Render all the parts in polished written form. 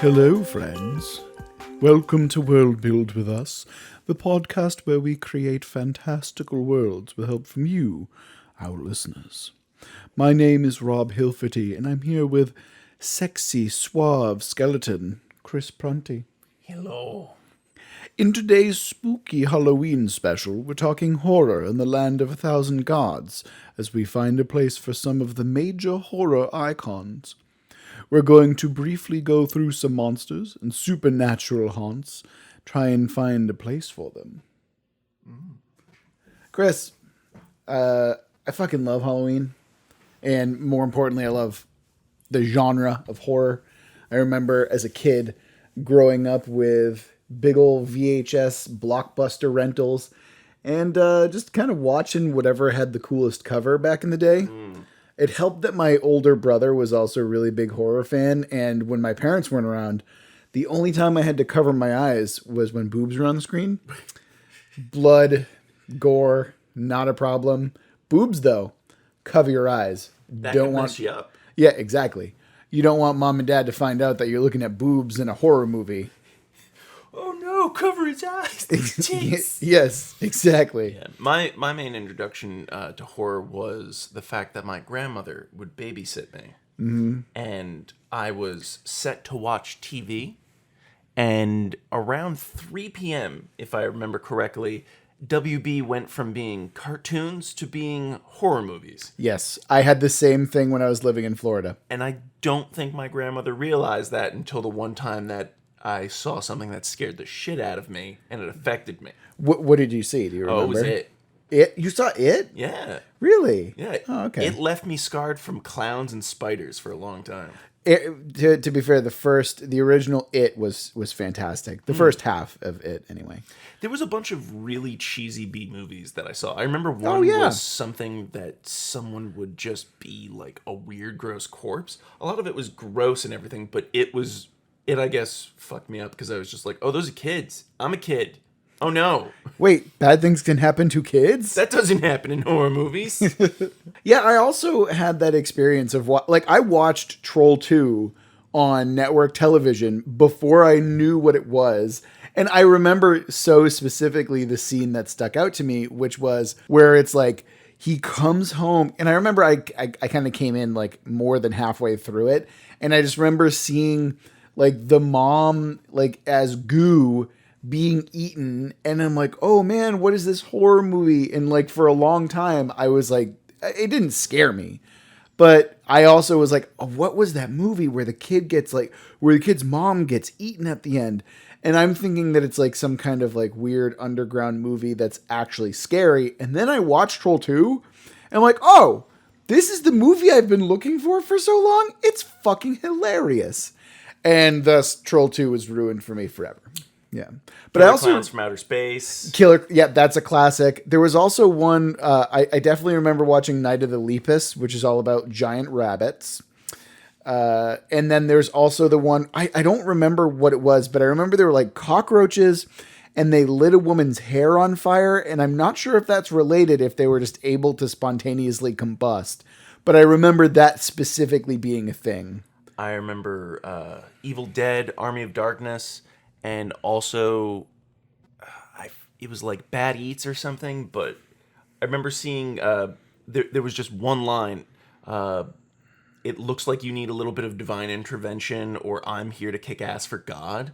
Hello, friends. Welcome to Worldbuild With Us, the podcast where we create fantastical worlds with help from you, our listeners. My name is Rob Hilferty, and I'm here with sexy, suave skeleton, Chris Prunty. Hello. In today's spooky Halloween special, we're talking horror in the land of 1,000 gods, as we find a place for some of the major horror icons. We're going to briefly go through some monsters and supernatural haunts, try and find a place for them. Chris, I fucking love Halloween, and more importantly, I love the genre of horror. I remember as a kid growing up with big old VHS blockbuster rentals and just kind of watching whatever had the coolest cover back in the day. It helped that my older brother was also a really big horror fan, and when my parents weren't around, the only time I had to cover my eyes was when boobs were on the screen. Blood, gore, not a problem. Boobs, though, cover your eyes. That can mess you up. Yeah, exactly. You don't want mom and dad to find out that you're looking at boobs in a horror movie. Oh no, cover his eyes. Jeez. Yes, exactly. Yeah, my main introduction to horror was the fact that my grandmother would babysit me. Mm-hmm. And I was set to watch TV. And around 3 p.m., if I remember correctly, WB went from being cartoons to being horror movies. Yes, I had the same thing when I was living in Florida. And I don't think my grandmother realized that until the one time that I saw something that scared the shit out of me, and it affected me. What did you see? Do you remember? Oh, it was It. It? You saw It? Yeah. Really? Yeah. Oh, okay. It left me scarred from clowns and spiders for a long time. To be fair, the original It was fantastic. The first half of It, anyway. There was a bunch of really cheesy B movies that I saw. I remember one was something that someone would just be like a weird, gross corpse. A lot of it was gross and everything, but it, I guess, fucked me up because I was just like, oh, those are kids. I'm a kid. Oh, no. Wait, bad things can happen to kids? That doesn't happen in horror movies. Yeah, I also had that experience of I watched Troll 2 on network television before I knew what it was. And I remember so specifically the scene that stuck out to me, which was where it's like he comes home. And I remember I kind of came in like more than halfway through it. And I just remember seeing like the mom like as goo being eaten, and I'm like, oh man, what is this horror movie? And like for a long time I was like, it didn't scare me, but I also was like, oh, what was that movie where the kid's mom gets eaten at the end? And I'm thinking that it's like some kind of like weird underground movie that's actually scary. And then I watched Troll 2 and I'm like, oh, this is the movie I've been looking for so long. It's fucking hilarious. And thus Troll 2 was ruined for me forever. Yeah. But Killer I also Clowns from Outer Space. Yeah, that's a classic. There was also one I definitely remember watching Night of the Lepus, which is all about giant rabbits. And then there's also the one I don't remember what it was, but I remember there were like cockroaches and they lit a woman's hair on fire, and I'm not sure if that's related, if they were just able to spontaneously combust. But I remember that specifically being a thing. I remember Evil Dead, Army of Darkness, and also it was like Bad Eats or something, but I remember seeing there was just one line. It looks like you need a little bit of divine intervention, or I'm here to kick ass for God.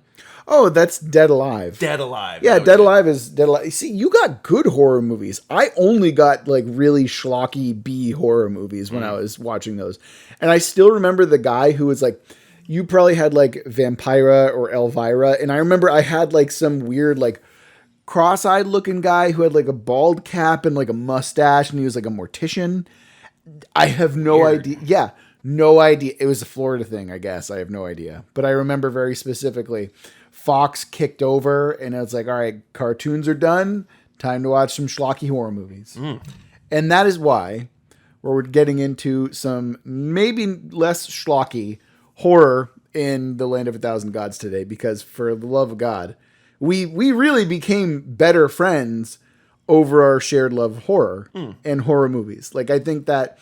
Oh, that's Dead Alive. Dead Alive. Yeah, Dead Alive is Dead Alive. See, you got good horror movies. I only got like really schlocky B horror movies when I was watching those. And I still remember the guy who was like, you probably had like Vampira or Elvira. And I remember I had like some weird like cross-eyed looking guy who had like a bald cap and like a mustache, and he was like a mortician. I have no idea. Yeah. No idea. It was a Florida thing, I guess. I have no idea. But I remember very specifically, Fox kicked over and it was like, all right, cartoons are done. Time to watch some schlocky horror movies. And that is why we're getting into some maybe less schlocky horror in the Land of 1,000 Gods today. Because for the love of God, we really became better friends over our shared love of horror and horror movies. Like, I think that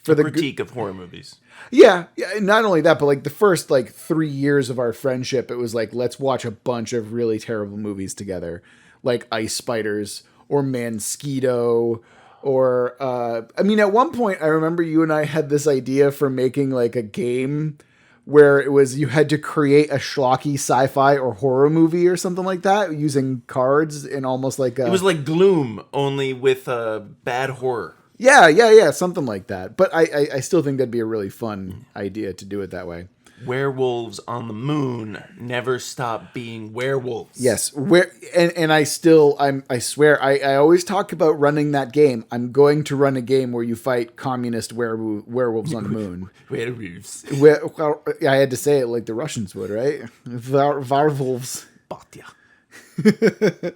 for the critique of horror movies. Yeah, not only that, but like the first like 3 years of our friendship, it was like, let's watch a bunch of really terrible movies together, like Ice Spiders or Mansquito, or I mean, at one point I remember you and I had this idea for making like a game where it was you had to create a schlocky sci-fi or horror movie or something like that using cards and almost like It was like Gloom, only with bad horror. Yeah, something like that. But I still think that'd be a really fun idea to do it that way. Werewolves on the moon never stop being werewolves. Yes, and I swear I always talk about running that game. I'm going to run a game where you fight communist werewolves on the moon. Werewolves. Well, I had to say it like the Russians would, right? Werewolves. Batya.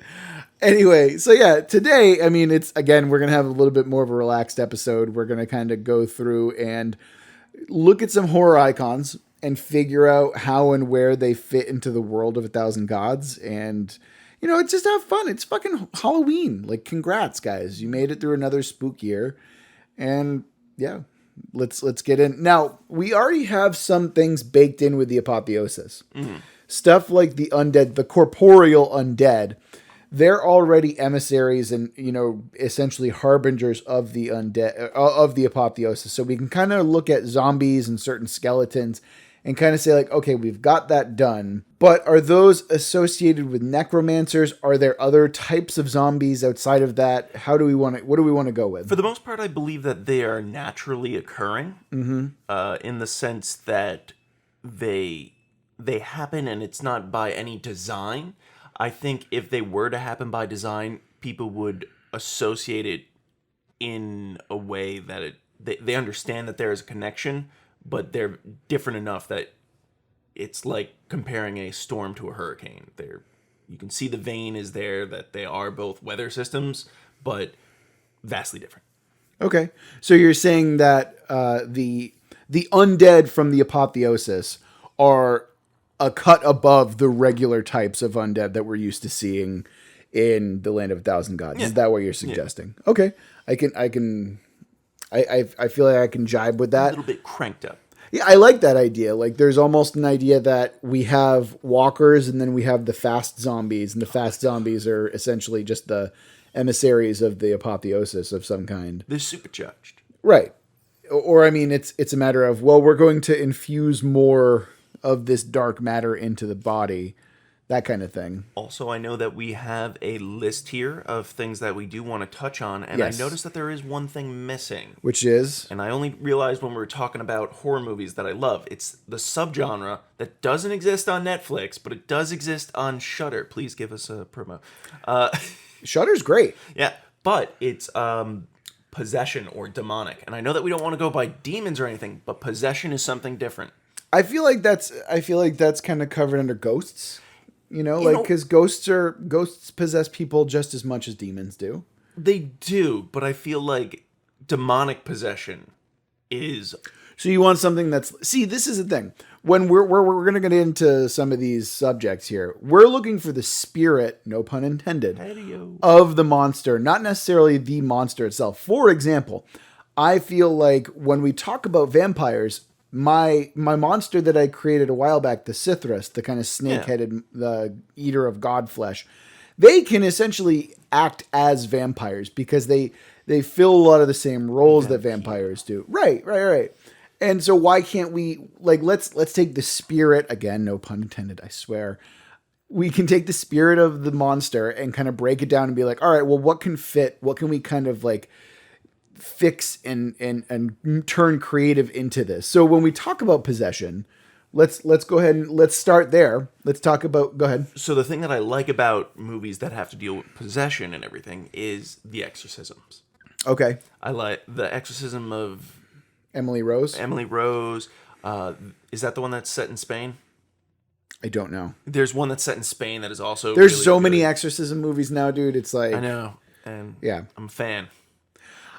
Anyway, so yeah, today, I mean, it's, again, we're going to have a little bit more of a relaxed episode. We're going to kind of go through and look at some horror icons and figure out how and where they fit into the world of 1,000 Gods. And, you know, it's just have fun. It's fucking Halloween. Like, congrats, guys. You made it through another spook year. And yeah, let's get in. Now, we already have some things baked in with the apotheosis. Mm-hmm. Stuff like the undead, the corporeal undead. They're already emissaries and, you know, essentially harbingers of the undead, of the apotheosis. So we can kind of look at zombies and certain skeletons and kind of say like, okay, we've got that done. But are those associated with necromancers? Are there other types of zombies outside of that? What do we want to go with? For the most part, I believe that they are naturally occurring, in the sense that they happen and it's not by any design. I think if they were to happen by design, people would associate it in a way that they understand that there is a connection, but they're different enough that it's like comparing a storm to a hurricane. You can see the vein is there, that they are both weather systems, but vastly different. Okay. So you're saying that the undead from the apotheosis are a cut above the regular types of undead that we're used to seeing in the Land of 1,000 Gods. Yeah. Is that what you're suggesting? Yeah. Okay. I feel like I can jibe with that. A little bit cranked up. Yeah, I like that idea. Like, there's almost an idea that we have walkers and then we have the fast zombies, and the fast zombies are essentially just the emissaries of the apotheosis of some kind. They're supercharged. Right. Or I mean, it's a matter of, well, we're going to infuse more of this dark matter into the body, that kind of thing. Also, I know that we have a list here of things that we do want to touch on, and yes. I noticed that there is one thing missing. Which is? And I only realized when we were talking about horror movies that I love. It's the subgenre that doesn't exist on Netflix, but it does exist on Shudder. Please give us a promo. Shudder's great. Yeah, but it's possession or demonic. And I know that we don't want to go by demons or anything, but possession is something different. I feel like that's kind of covered under ghosts, because ghosts possess people just as much as demons do. They do, but I feel like demonic possession is. So you want something this is the thing. When we're going to get into some of these subjects here, we're looking for the spirit, no pun intended, of the monster, not necessarily the monster itself. For example, I feel like when we talk about vampires, my monster that I created a while back, the Sithras, the kind of snake-headed, the eater of god flesh, they can essentially act as vampires because they fill a lot of the same roles that vampires do. Right. And so why can't we, let's take the spirit, again, no pun intended, I swear. We can take the spirit of the monster and kind of break it down and be like, all right, well, what can fit? What can we kind of fix and turn creative into this? So when we talk about possession, let's go ahead and let's start there. Let's talk about, go ahead. So the thing that I like about movies that have to deal with possession and everything is the exorcisms. Okay. I like the exorcism of Emily Rose. Is that the one that's set in Spain? I don't know. There's one that's set in Spain that is also there's really so good. Many exorcism movies now, dude. It's like, I know. And yeah, I'm a fan.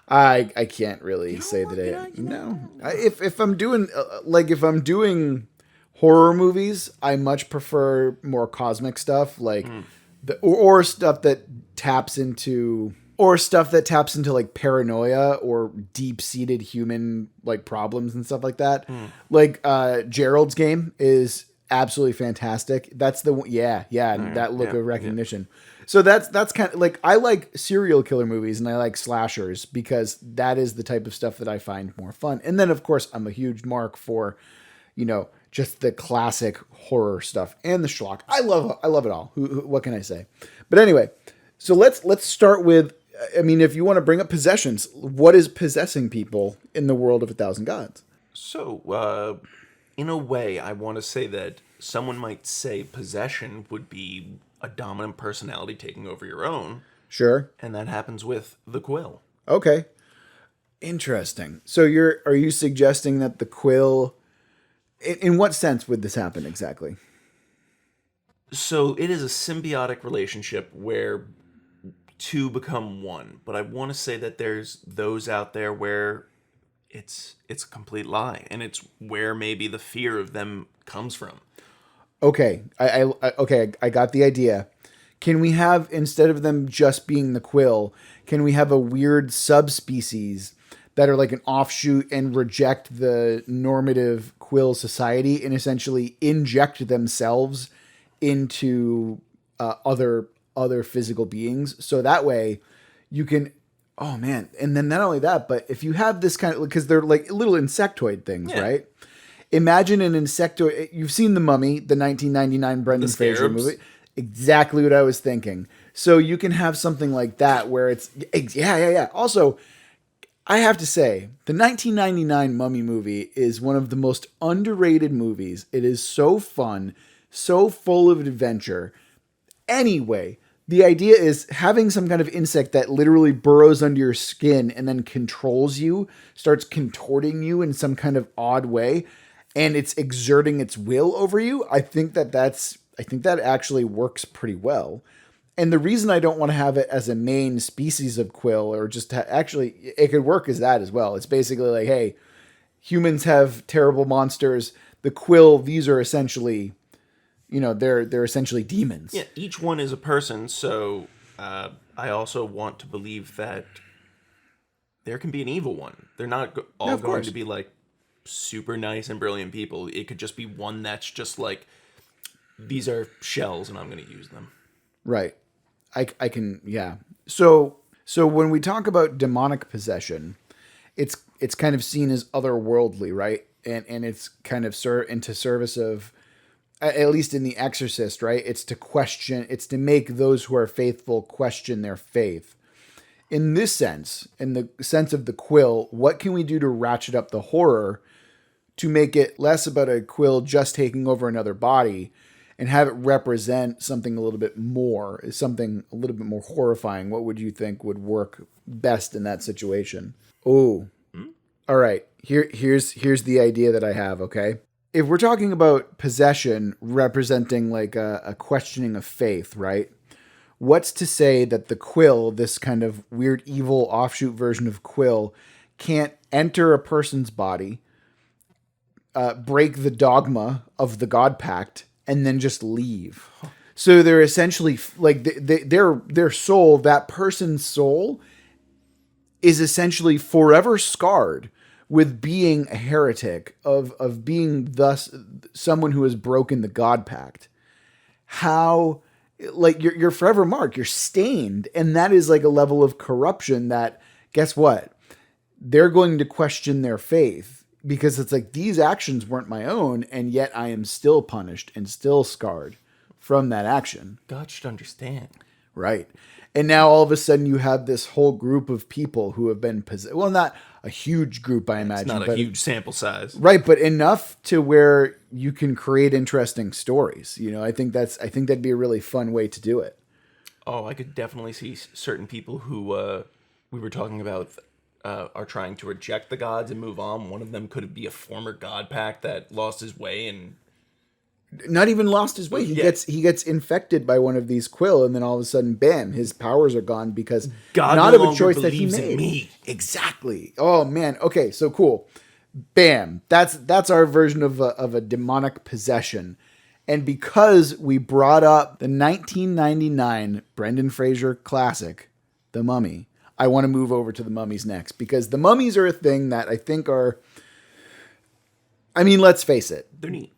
I can't really say that if I'm doing if I'm doing horror movies, I much prefer more cosmic stuff or stuff that taps into Or stuff that taps into like paranoia or deep-seated human like problems and stuff like that. Like Gerald's Game is absolutely fantastic. That's the one, that look of recognition. So that's kind of like, I like serial killer movies and I like slashers because that is the type of stuff that I find more fun. And then of course I'm a huge mark for, just the classic horror stuff and the schlock. I love it all. What can I say? But anyway, so let's start with, I mean, if you want to bring up possessions, what is possessing people in the world of 1,000 Gods? So, in a way, I want to say that someone might say possession would be a dominant personality taking over your own. Sure. And that happens with the quill. Okay. Interesting. So are you suggesting that the quill, in what sense would this happen exactly? So it is a symbiotic relationship where two become one, but I want to say that there's those out there where it's a complete lie, and it's where maybe the fear of them comes from. Okay, I got the idea. Can we have, instead of them just being the quill, can we have a weird subspecies that are like an offshoot and reject the normative quill society and essentially inject themselves into other physical beings? So that way you can, oh man. And then not only that, but if you have this kind of, because they're like little insectoid things, right? Imagine an insectoid. You've seen The Mummy, the 1999 Brendan Fraser movie. Exactly what I was thinking. So you can have something like that where it's, yeah. Also, I have to say, the 1999 Mummy movie is one of the most underrated movies. It is so fun, so full of adventure. Anyway, the idea is having some kind of insect that literally burrows under your skin and then controls you, starts contorting you in some kind of odd way, and it's exerting its will over you. I think that actually works pretty well. And the reason I don't want to have it as a main species of quill, or just actually, it could work as that as well. It's basically like, hey, humans have terrible monsters. The quill, these are essentially, they're essentially demons. Yeah, each one is a person. So I also want to believe that there can be an evil one. They're not all going to be like super nice and brilliant people. It could just be one that's just like, these are shells and I'm going to use them. Right. I can, yeah. So when we talk about demonic possession, it's kind of seen as otherworldly, right? And it's kind of into service of, at least in The Exorcist, right? It's to make those who are faithful question their faith. In this sense, in the sense of the quill, what can we do to ratchet up the horror to make it less about a quill just taking over another body and have it represent something a little bit more horrifying? What would you think would work best in that situation? Oh, all right. Here's the idea that I have. Okay. If we're talking about possession representing like a questioning of faith, right? What's to say that the quill, this kind of weird evil offshoot version of quill, can't enter a person's body, break the dogma of the God Pact, and then just leave? So they're essentially like their soul, that person's soul, is essentially forever scarred with being a heretic, of being thus someone who has broken the God Pact. How, like, you're forever marked, you're stained, and that is like a level of corruption that, guess what? They're going to question their faith. Because it's like, these actions weren't my own, and yet I am still punished and still scarred from that action. God should understand. Right. And now all of a sudden you have this whole group of people who have been possessed. Well, not a huge group, I imagine. It's not a huge sample size. Right, but enough to where you can create interesting stories. I think that'd be a really fun way to do it. Oh, I could definitely see certain people who we were talking about are trying to reject the gods and move on. One of them could be a former God Pact that lost his way and not even lost his way. He gets infected by one of these quill, and then all of a sudden, bam, his powers are gone because God not no of a choice that he believes made. In me. Exactly. Oh man. Okay. So cool. Bam. That's our version of a demonic possession. And because we brought up the 1999 Brendan Fraser classic, The Mummy. I want to move over to the mummies next because the mummies are a thing that I think are. I mean, let's face it. They're neat.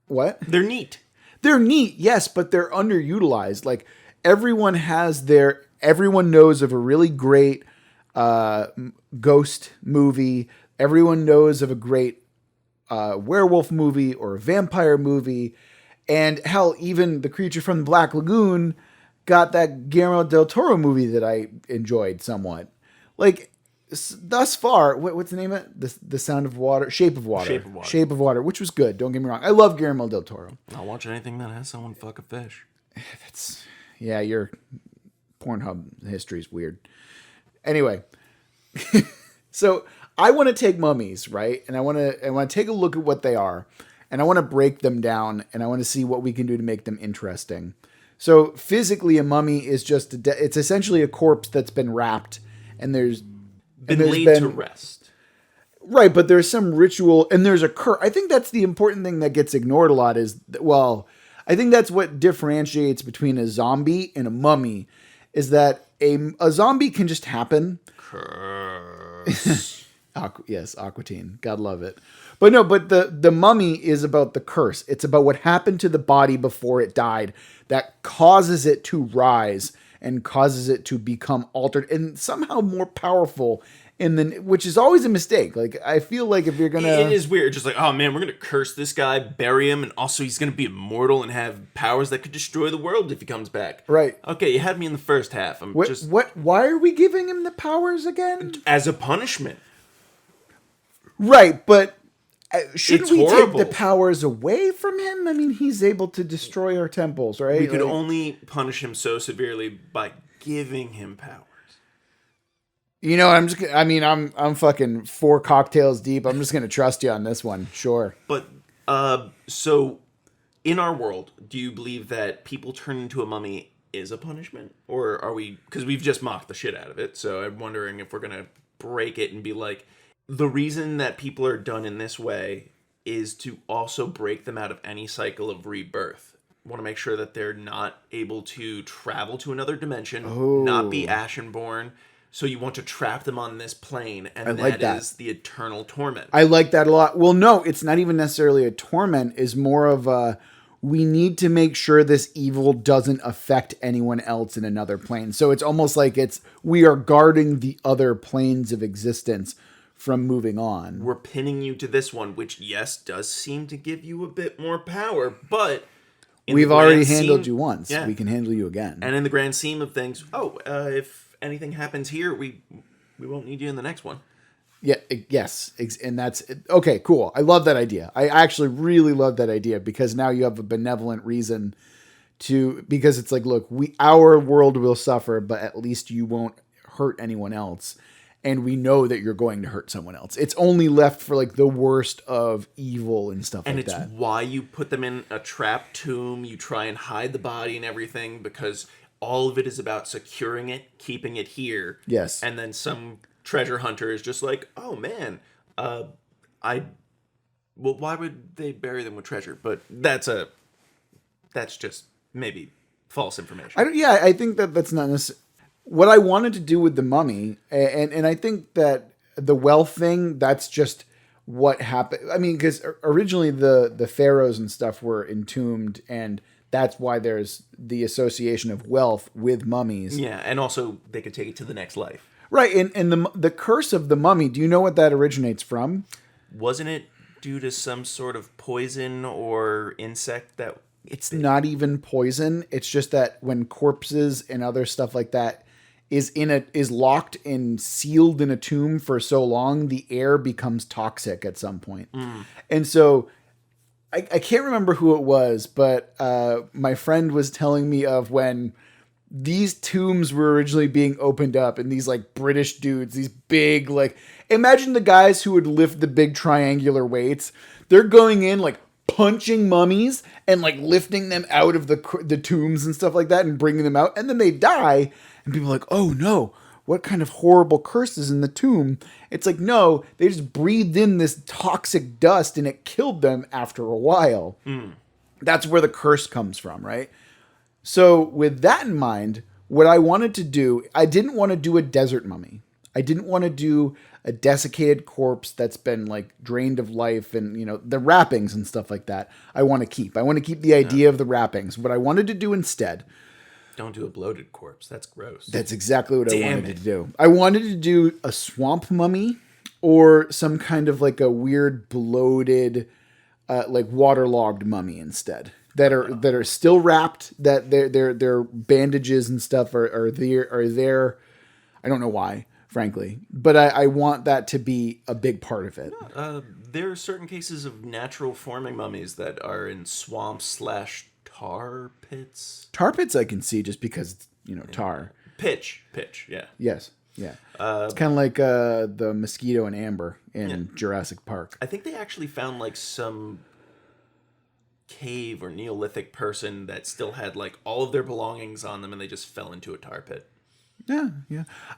What? They're neat. They're neat, yes, but they're underutilized. Like everyone knows of a really great ghost movie. Everyone knows of a great werewolf movie or a vampire movie. And hell, even The Creature from the Black Lagoon got that Guillermo del Toro movie that I enjoyed somewhat. Like, thus far, what's the name of it? The Sound of Water? Shape of Water. Shape of Water, which was good. Don't get me wrong. I love Guillermo del Toro. I'll watch anything that has someone fuck a fish. Yeah, your Pornhub history is weird. Anyway, so I want to take mummies, right? And I want to take a look at what they are. And I want to break them down, and I want to see what we can do to make them interesting. So physically, a mummy is just it's essentially a corpse that's been wrapped, and there's been laid to rest. Right, but there's some ritual, and there's a curse. I think that's the important thing that gets ignored a lot is, I think that's what differentiates between a zombie and a mummy, is that a zombie can just happen. Curse. Yes, Aquatine. God love it. But no, but the mummy is about the curse. It's about what happened to the body before it died that causes it to rise and causes it to become altered and somehow more powerful. Which is always a mistake. Like, I feel like if you're gonna, it is weird. Just like, oh man, we're gonna curse this guy, bury him, and also he's gonna be immortal and have powers that could destroy the world if he comes back. Right. Okay, you had me in the first half. Why are we giving him the powers again? As a punishment. Right, but shouldn't we horrible. take the powers away from him? I mean, he's able to destroy our temples, right? We could only punish him so severely by giving him powers. You know, I'm fucking 4 cocktails deep. I'm just going to trust you on this one. Sure. But, so in our world, do you believe that people turn into a mummy is a punishment? Or are we, because we've just mocked the shit out of it. So I'm wondering if we're going to break it and be like, the reason that people are done in this way is to also break them out of any cycle of rebirth. Want to make sure that they're not able to travel to another dimension, not be ashenborn. So you want to trap them on this plane, and that is the eternal torment. I like that a lot. Well, no, it's not even necessarily a torment. It's more of a, we need to make sure this evil doesn't affect anyone else in another plane. So it's almost like we are guarding the other planes of existence from moving on. We're pinning you to this one, which, yes, does seem to give you a bit more power, but we've already handled you once. Yeah. We can handle you again. And in the grand scheme of things, if anything happens here, we won't need you in the next one. Yeah, yes. And that's okay, cool. I love that idea. I actually really love that idea because now you have a benevolent reason because it's like, look, our world will suffer, but at least you won't hurt anyone else. And we know that you're going to hurt someone else. It's only left for like the worst of evil and stuff like that. And it's why you put them in a trapped tomb. You try and hide the body and everything because all of it is about securing it, keeping it here. Yes. And then some treasure hunter is just like, oh man, why would they bury them with treasure? But that's just maybe false information. I think that's not necessarily what I wanted to do with the mummy. And I think that the wealth thing, that's just what happened. I mean, because originally the pharaohs and stuff were entombed, and that's why there's the association of wealth with mummies. Yeah, and also they could take it to the next life. Right, and the curse of the mummy, do you know what that originates from? Wasn't it due to some sort of poison or insect that... It's not even poison. It's just that when corpses and other stuff like that is locked and sealed in a tomb for so long, the air becomes toxic at some point. And so... I can't remember who it was, but my friend was telling me of when these tombs were originally being opened up, and these like British dudes, these big, like, imagine the guys who would lift the big triangular weights. They're going in like punching mummies and like lifting them out of the tombs and stuff like that and bringing them out. And then they die, and people are like, oh no, what kind of horrible curse is in the tomb? It's like, no, they just breathed in this toxic dust and it killed them after a while. That's where the curse comes from, right? So with that in mind, what I wanted to do, I didn't want to do a desert mummy. I didn't want to do a desiccated corpse that's been like drained of life and, you know, the wrappings and stuff like that. I want to keep. I want to keep the idea of the wrappings. What I wanted to do instead. Don't do a bloated corpse. That's gross. That's exactly what I wanted to do. I wanted to do a swamp mummy or some kind of like a weird bloated, like waterlogged mummy instead. That are still wrapped. That their bandages and stuff are there. I don't know why, frankly, but I want that to be a big part of it. There are certain cases of natural forming mummies that are in swamps / tar pits. Tar pits I can see just because, you know, tar. Pitch, yeah. Yes, yeah. It's kind of like the mosquito and amber in Jurassic Park. I think they actually found like some cave or Neolithic person that still had like all of their belongings on them, and they just fell into a tar pit. Yeah.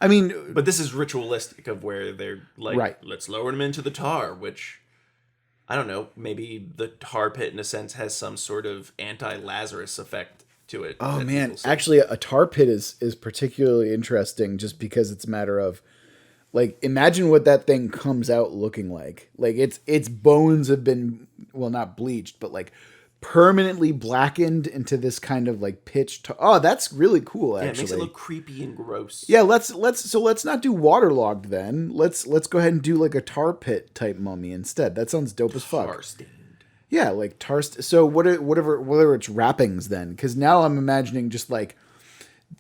I mean, but this is ritualistic of where they're like, right. Let's lower them into the tar, which I don't know. Maybe the tar pit, in a sense, has some sort of anti-Lazarus effect to it. Oh man, actually, a tar pit is particularly interesting just because it's a matter of, like, imagine what that thing comes out looking like. Like its bones have been, well, not bleached, but like permanently blackened into this kind of like pitch. Oh, that's really cool. Actually, it makes it look creepy and gross. Yeah, let's not do waterlogged then. Let's go ahead and do like a tar pit type mummy instead. That sounds dope as fuck. Tar stained. Yeah, like tar. So whatever its wrappings then, because now I'm imagining just like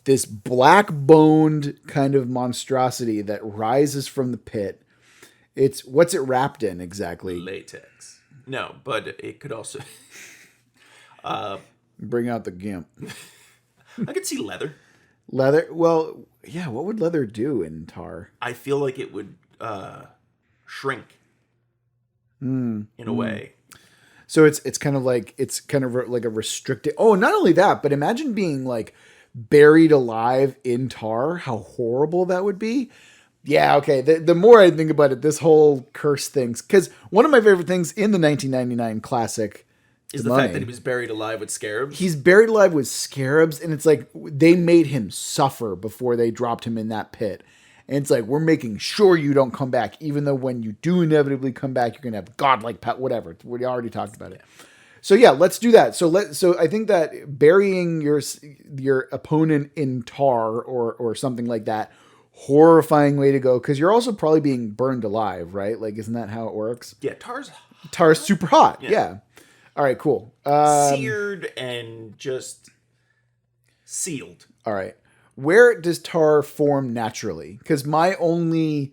this black boned kind of monstrosity that rises from the pit. What's it wrapped in exactly? Latex. No, but it could also. Bring out the gimp. I could see leather. Leather? Well, yeah, what would leather do in tar? I feel like it would shrink in a way. So it's kind of like a restricted. Oh, not only that, but imagine being like buried alive in tar. How horrible that would be. Yeah, okay. The more I think about it, this whole curse things, because one of my favorite things in the 1999 classic is the fact that he was buried alive with scarabs. He's buried alive with scarabs, and it's like they made him suffer before they dropped him in that pit. And it's like, we're making sure you don't come back, even though when you do inevitably come back, you're going to have godlike power, whatever. We already talked about it. So yeah, let's do that. So I think that burying your opponent in tar or something like that, horrifying way to go, because you're also probably being burned alive, right? Like, isn't that how it works? Yeah, tar's super hot. Yeah. All right, cool. Seared and just sealed. All right. Where does tar form naturally? Because my only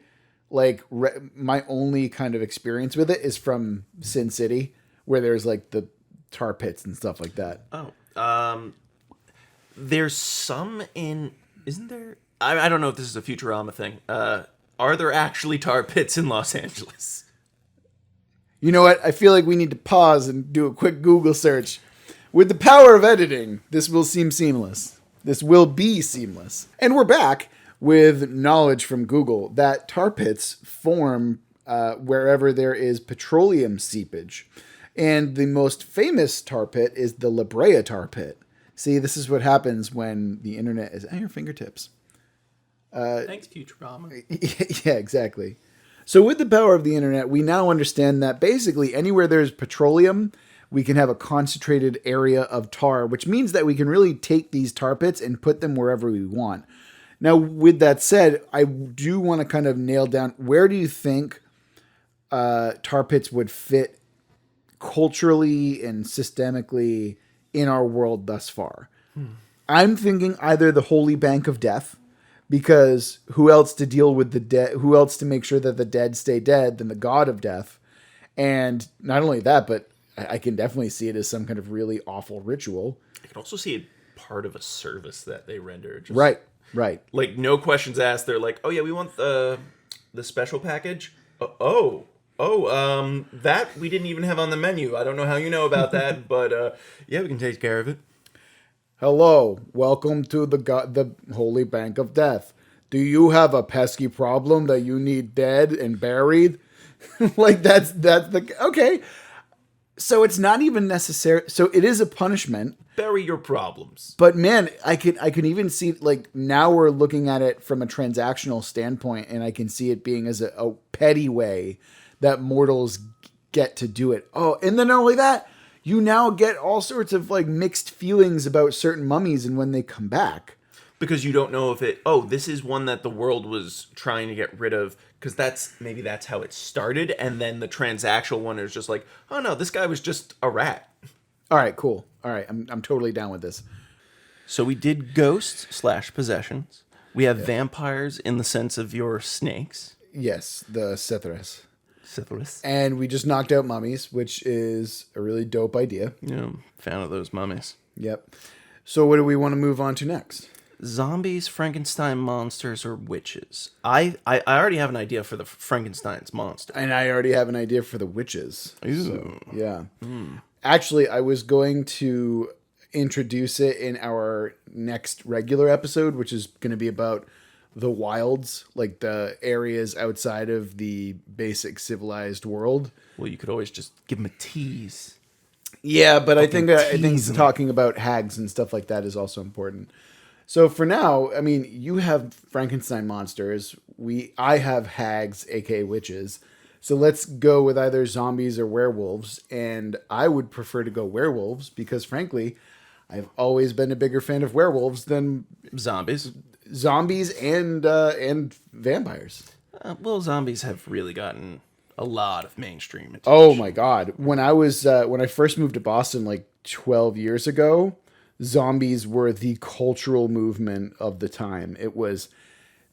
kind of experience with it is from Sin City, where there's like the tar pits and stuff like that. Oh, there's some isn't there? I don't know if this is a Futurama thing. Are there actually tar pits in Los Angeles? You know what? I feel like we need to pause and do a quick Google search. With the power of editing, this will seem seamless. This will be seamless. And we're back with knowledge from Google that tar pits form wherever there is petroleum seepage. And the most famous tar pit is the La Brea tar pit. See, this is what happens when the internet is at your fingertips. Thanks, Futurama. Yeah, exactly. So with the power of the internet, we now understand that basically anywhere there's petroleum, we can have a concentrated area of tar, which means that we can really take these tar pits and put them wherever we want. Now, with that said, I do want to kind of nail down, where do you think tar pits would fit culturally and systemically in our world thus far? I'm thinking either the Holy Bank of Death, because who else to deal with the dead? Who else to make sure that the dead stay dead than the god of death? And not only that, but I can definitely see it as some kind of really awful ritual. I can also see it part of a service that they render. Just, right. Like, no questions asked. They're like, oh yeah, we want the special package. That we didn't even have on the menu. I don't know how you know about that, but yeah, we can take care of it. Hello, welcome to the Holy Bank of Death. Do you have a pesky problem that you need dead and buried? Like that's the okay. So it's not even necessary. So it is a punishment. Bury your problems. But man, I can even see, like, now we're looking at it from a transactional standpoint, and I can see it being as a petty way that mortals get to do it. Oh, and then not only that, you now get all sorts of like mixed feelings about certain mummies and when they come back. Because you don't know if this is one that the world was trying to get rid of, because that's how it started, and then the transactional one is just like, oh no, this guy was just a rat. All right, cool. All right, I'm totally down with this. So we did ghosts/possessions. We have vampires in the sense of your snakes. Yes, the Sithras. Syphilis. And we just knocked out mummies, which is a really dope idea. Yeah, fan of those mummies. Yep. So what do we want to move on to next? Zombies, Frankenstein monsters, or witches? I already have an idea for the Frankenstein's monster. And I already have an idea for the witches. Ooh. So, yeah. Actually, I was going to introduce it in our next regular episode, which is going to be about the wilds, like the areas outside of the basic civilized world. Well, you could always just give them a tease. Yeah, but I think tease 'em. talking about hags and stuff like that is also important. So for now, I mean, you have Frankenstein monsters. I have hags, aka witches. So let's go with either zombies or werewolves. And I would prefer to go werewolves because, frankly, I've always been a bigger fan of werewolves than Zombies. zombies and vampires. Well, zombies have really gotten a lot of mainstream attention. Oh my God! When I first moved to Boston like 12 years ago, zombies were the cultural movement of the time. It was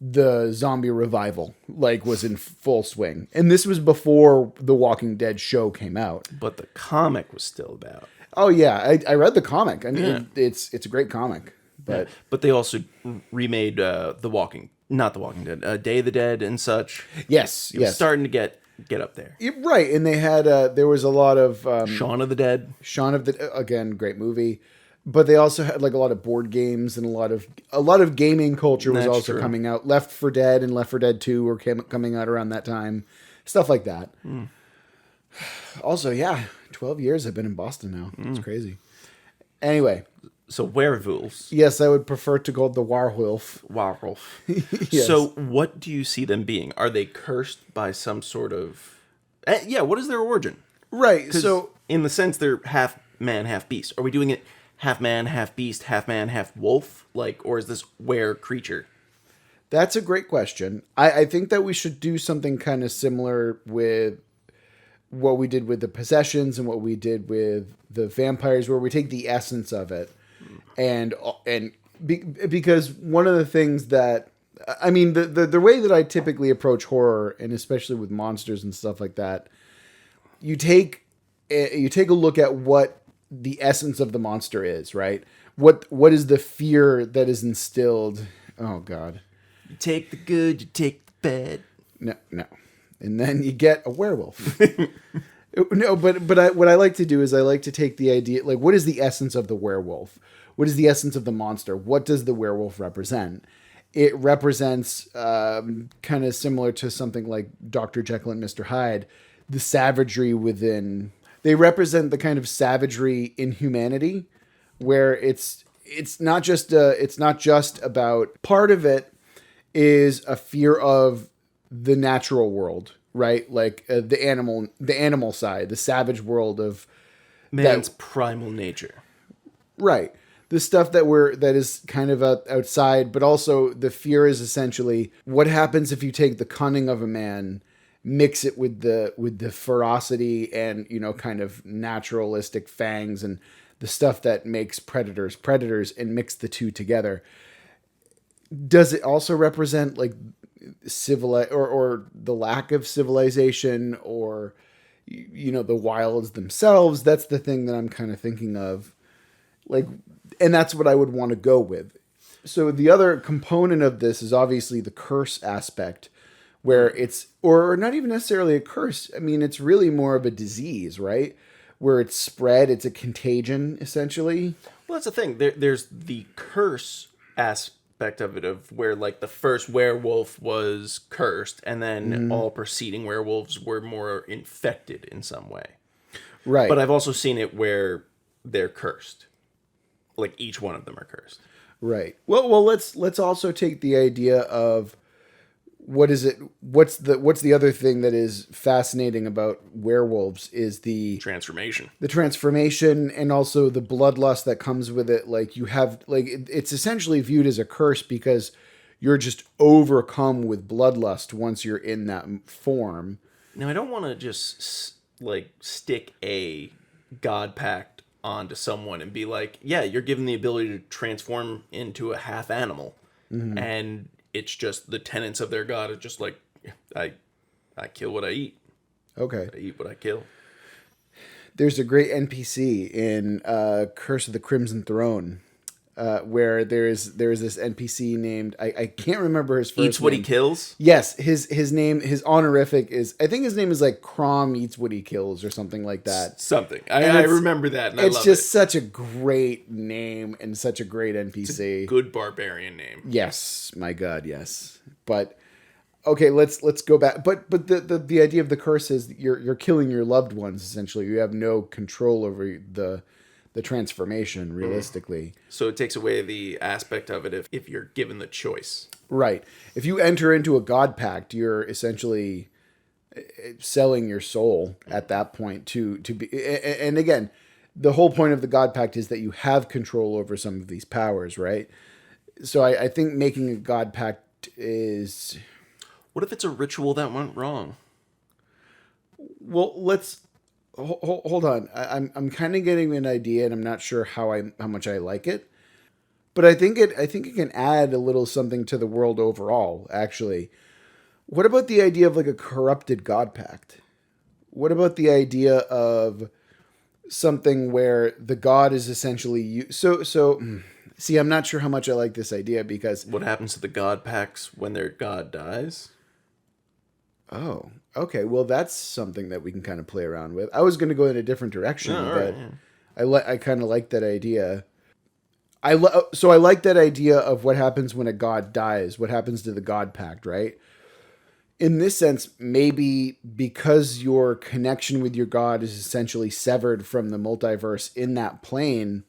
the zombie revival, like, was in full swing. And this was before the Walking Dead show came out. But the comic was still about. Oh yeah, I read the comic. I mean, it's a great comic. But they also remade not the Walking Dead, Day of the Dead and such. yes, It was starting to get up there. Right, and they had there was a lot of Shaun of the Dead. Shaun of the, again, great movie. But they also had like a lot of board games and a lot of gaming culture was That's also true. coming out. Left 4 Dead and Left 4 Dead 2 were coming out around that time. Stuff like that. Also, yeah, 12 years I've been in Boston now. It's crazy. Anyway, So werewolves. yes, I would prefer to go the werewolf. Werewolf. Yes. So what do you see them being? Are they cursed by some sort of... what is their origin? Right. 'Cause So in the sense they're half man, half beast. Are we doing it half man, half beast, half man, half wolf? Like, or is this were creature? that's a great question. I think that we should do something kind of similar with what we did with the possessions and what we did with the vampires, where we take the essence of it because one of the things that, I mean, the way that I typically approach horror, and especially with monsters and stuff like that, you take a look at what the essence of the monster is, right? What is the fear that is instilled? Oh God. You take the good, you take the bad. No. And then you get a werewolf. No, but what I like to do is I like to take the idea, like, what is the essence of the werewolf? What is the essence of the monster? What does the werewolf represent? It represents, kind of similar to something like Dr. Jekyll and Mr. Hyde, the savagery within. They represent the kind of savagery in humanity, where it's not just about, part of it is a fear of the natural world, right? Like the animal side, the savage world of Man's primal nature. right. The stuff that is kind of outside, but also the fear is essentially what happens if you take the cunning of a man, mix it with the ferocity and, kind of naturalistic fangs and the stuff that makes predators, and mix the two together. Does it also represent like or the lack of civilization, or the wilds themselves? That's the thing that I'm kind of thinking of, like, and that's what I would want to go with. So the other component of this is obviously the curse aspect, where it's, or not even necessarily a curse. I mean, it's really more of a disease, right? Where it's spread, it's a contagion essentially. Well, that's the thing. There's the curse aspect of it, of where like the first werewolf was cursed, and then all preceding werewolves were more infected in some way. Right. But I've also seen it where they're cursed. Like each one of them are cursed. Right. Well, let's also take the idea of what is it? What's the other thing that is fascinating about werewolves is Transformation. the transformation and also the bloodlust that comes with it. Like you have like it's essentially viewed as a curse because you're just overcome with bloodlust once you're in that form. Now, I don't want to just like stick a god pact onto someone and be like, yeah, you're given the ability to transform into a half animal, and it's just the tenets of their god is just like, I kill what I eat. Okay. I eat what I kill. There's a great NPC in Curse of the Crimson Throne, where there's this NPC named I can't remember his first name. Eats what he kills? Yes, his name, his honorific is, I think his name is like Crom Eats What He Kills or something like that. Something. I remember that, and I love it. It's just such a great name and such a great NPC. It's a good barbarian name. Yes, my God, yes. But okay, let's go back. But the idea of the curse is you're killing your loved ones essentially. You have no control over the transformation realistically. So it takes away the aspect of it if you're given the choice. Right. If you enter into a god pact, you're essentially selling your soul at that point to be. And again, the whole point of the god pact is that you have control over some of these powers, right? So I think making a god pact is. What if it's a ritual that went wrong? Well, let's hold on. I'm kind of getting an idea, and I'm not sure how much I like it. But I think it can add a little something to the world overall. Actually, what about the idea of like a corrupted god pact? What about the idea of something where the god is essentially you? So see, I'm not sure how much I like this idea because what happens to the god pacts when their god dies? Oh, okay. Well, that's something that we can kind of play around with. I was going to go in a different direction, but right, I kind of like that idea. So I like that idea of what happens when a god dies. What happens to the god pact, right? In this sense, maybe because your connection with your god is essentially severed from the multiverse in that plane,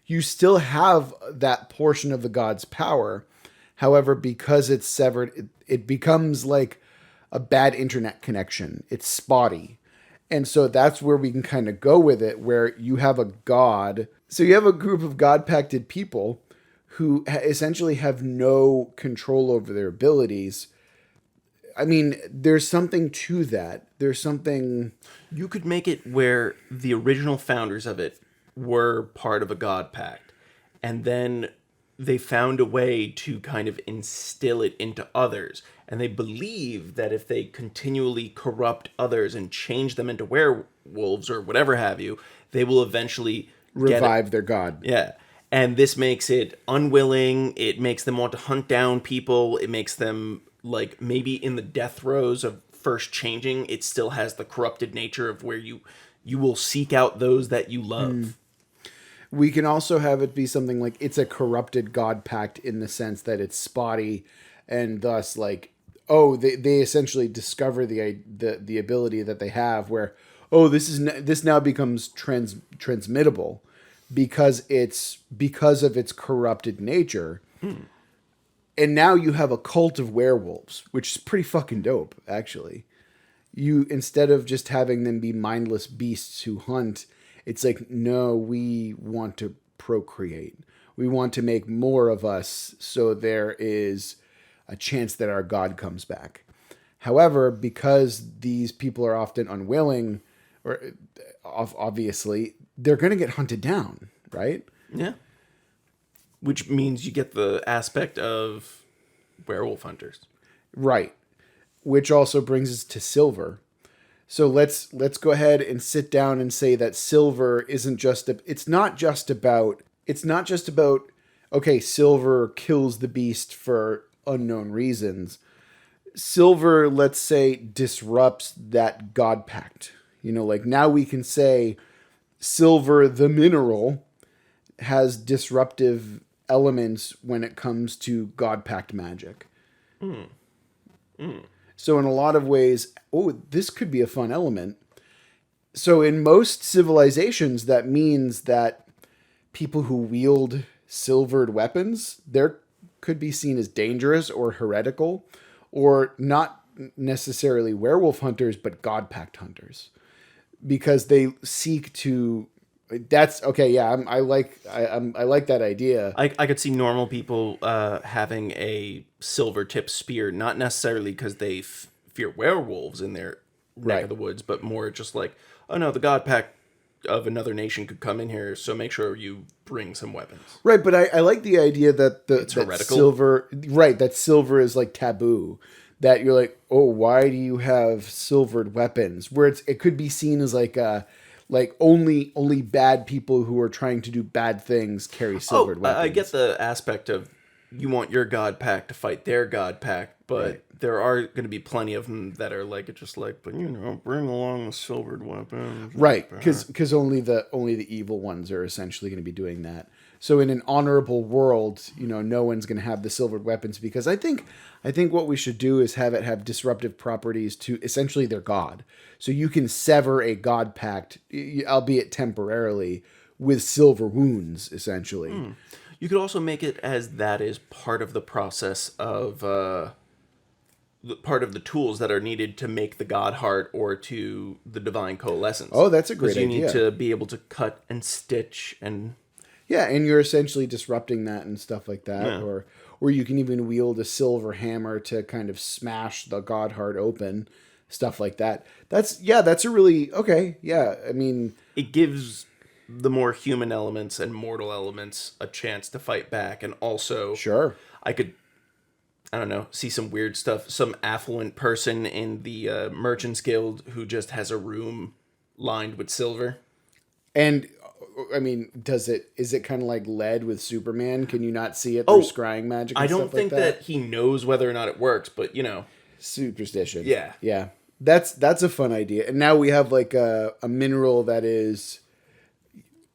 you still have that portion of the god's power. However, because it's severed, it becomes like a bad internet connection. It's spotty. And so that's where we can kind of go with it, where you have a god. So you have a group of god-pacted people who essentially have no control over their abilities. I mean, there's something to that. There's something. You could make it where the original founders of it were part of a god pact. And then they found a way to kind of instill it into others. And they believe that if they continually corrupt others and change them into werewolves or whatever have you, they will eventually revive their god. Yeah. And this makes it unwilling. It makes them want to hunt down people. It makes them, like, maybe in the death throes of first changing, it still has the corrupted nature of where you will seek out those that you love. We can also have it be something like it's a corrupted god pact in the sense that it's spotty and thus like, oh, they essentially discover the ability that they have where, oh, this now becomes transmittable because of its corrupted nature. And now you have a cult of werewolves, which is pretty fucking dope, actually. You, instead of just having them be mindless beasts who hunt, it's like, no, we want to procreate. We want to make more of us so there is a chance that our god comes back. However, because these people are often unwilling, or obviously, they're going to get hunted down, right? Yeah. Which means you get the aspect of werewolf hunters. Right. Which also brings us to Silver. So let's go ahead and sit down and say that Silver isn't just it's not just about okay, Silver kills the beast for unknown reasons. Silver, let's say, disrupts that god pact. You know, like now we can say Silver the mineral has disruptive elements when it comes to god pact magic. So in a lot of ways, this could be a fun element. So in most civilizations, that means that people who wield silvered weapons, there could be seen as dangerous or heretical, or not necessarily werewolf hunters, but god pact hunters, because they seek to. That's okay. Yeah, I like that idea. I could see normal people having a silver tipped spear, not necessarily because they fear werewolves in their neck Right. of the woods, but more just like, oh no, the god pack of another nation could come in here, so make sure you bring some weapons. Right, but I like the idea that that heretical. silver, right, that silver is like taboo. That you're like, oh, why do you have silvered weapons? Where it could be seen as like only bad people who are trying to do bad things carry silvered weapons. I get the aspect of you want your god pack to fight their god pack, but Right. there are going to be plenty of them that are like, it's just like, but bring along the silvered weapons. Right, because only the evil ones are essentially going to be doing that. So in an honorable world, no one's going to have the silvered weapons, because I think what we should do is have it have disruptive properties to essentially their god. So you can sever a god pact, albeit temporarily, with silver wounds, essentially. You could also make it as that is part of the process of part of the tools that are needed to make the god heart or to the divine coalescence. Oh, that's a great Because you idea. need to be able to cut and stitch and Yeah, and you're essentially disrupting that and stuff like that, Yeah. or you can even wield a silver hammer to kind of smash the god heart open, stuff like that. That's a really okay. Yeah, I mean, it gives the more human elements and mortal elements a chance to fight back, and also sure. I could, I don't know, see some weird stuff. Some affluent person in the Merchants Guild who just has a room lined with silver. And I mean, is it kind of like lead with Superman? Can you not see it through scrying magic? And I don't stuff think like that he knows whether or not it works, but superstition. Yeah. Yeah. That's a fun idea. And now we have like a mineral that is.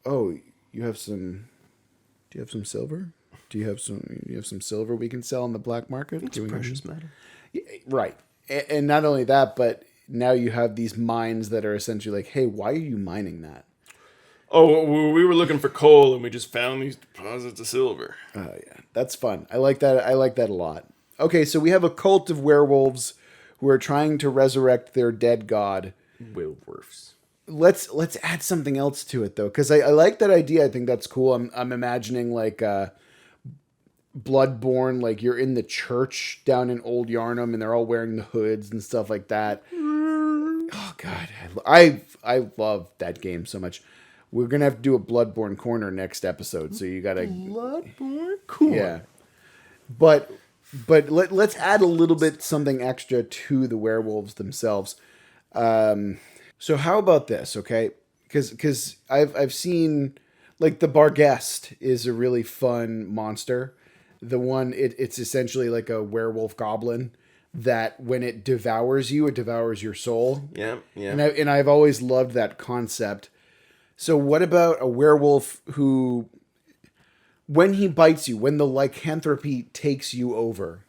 Oh, you have some. Do you have some silver? Do you have some silver we can sell on the black market? it's precious matter. Right. And not only that, but now you have these mines that are essentially like, hey, why are you mining that? Oh, we were looking for coal and we just found these deposits of silver. Oh yeah, that's fun. I like that. I like that a lot. Okay, so we have a cult of werewolves who are trying to resurrect their dead god. Werewolves. Let's add something else to it though, because I like that idea. I think that's cool. I'm imagining like Bloodborne, like you're in the church down in Old Yarnum, and they're all wearing the hoods and stuff like that. Oh God, I love that game so much. We're gonna have to do a Bloodborne corner next episode, so you gotta Bloodborne? Cool. yeah. But let's add a little bit something extra to the werewolves themselves. So how about this, okay? Because I've seen like the Barghest is a really fun monster. The one it's essentially like a werewolf goblin that when it devours you, it devours your soul. Yeah, yeah. And I've always loved that concept. So what about a werewolf who, when he bites you, when the lycanthropy takes you over,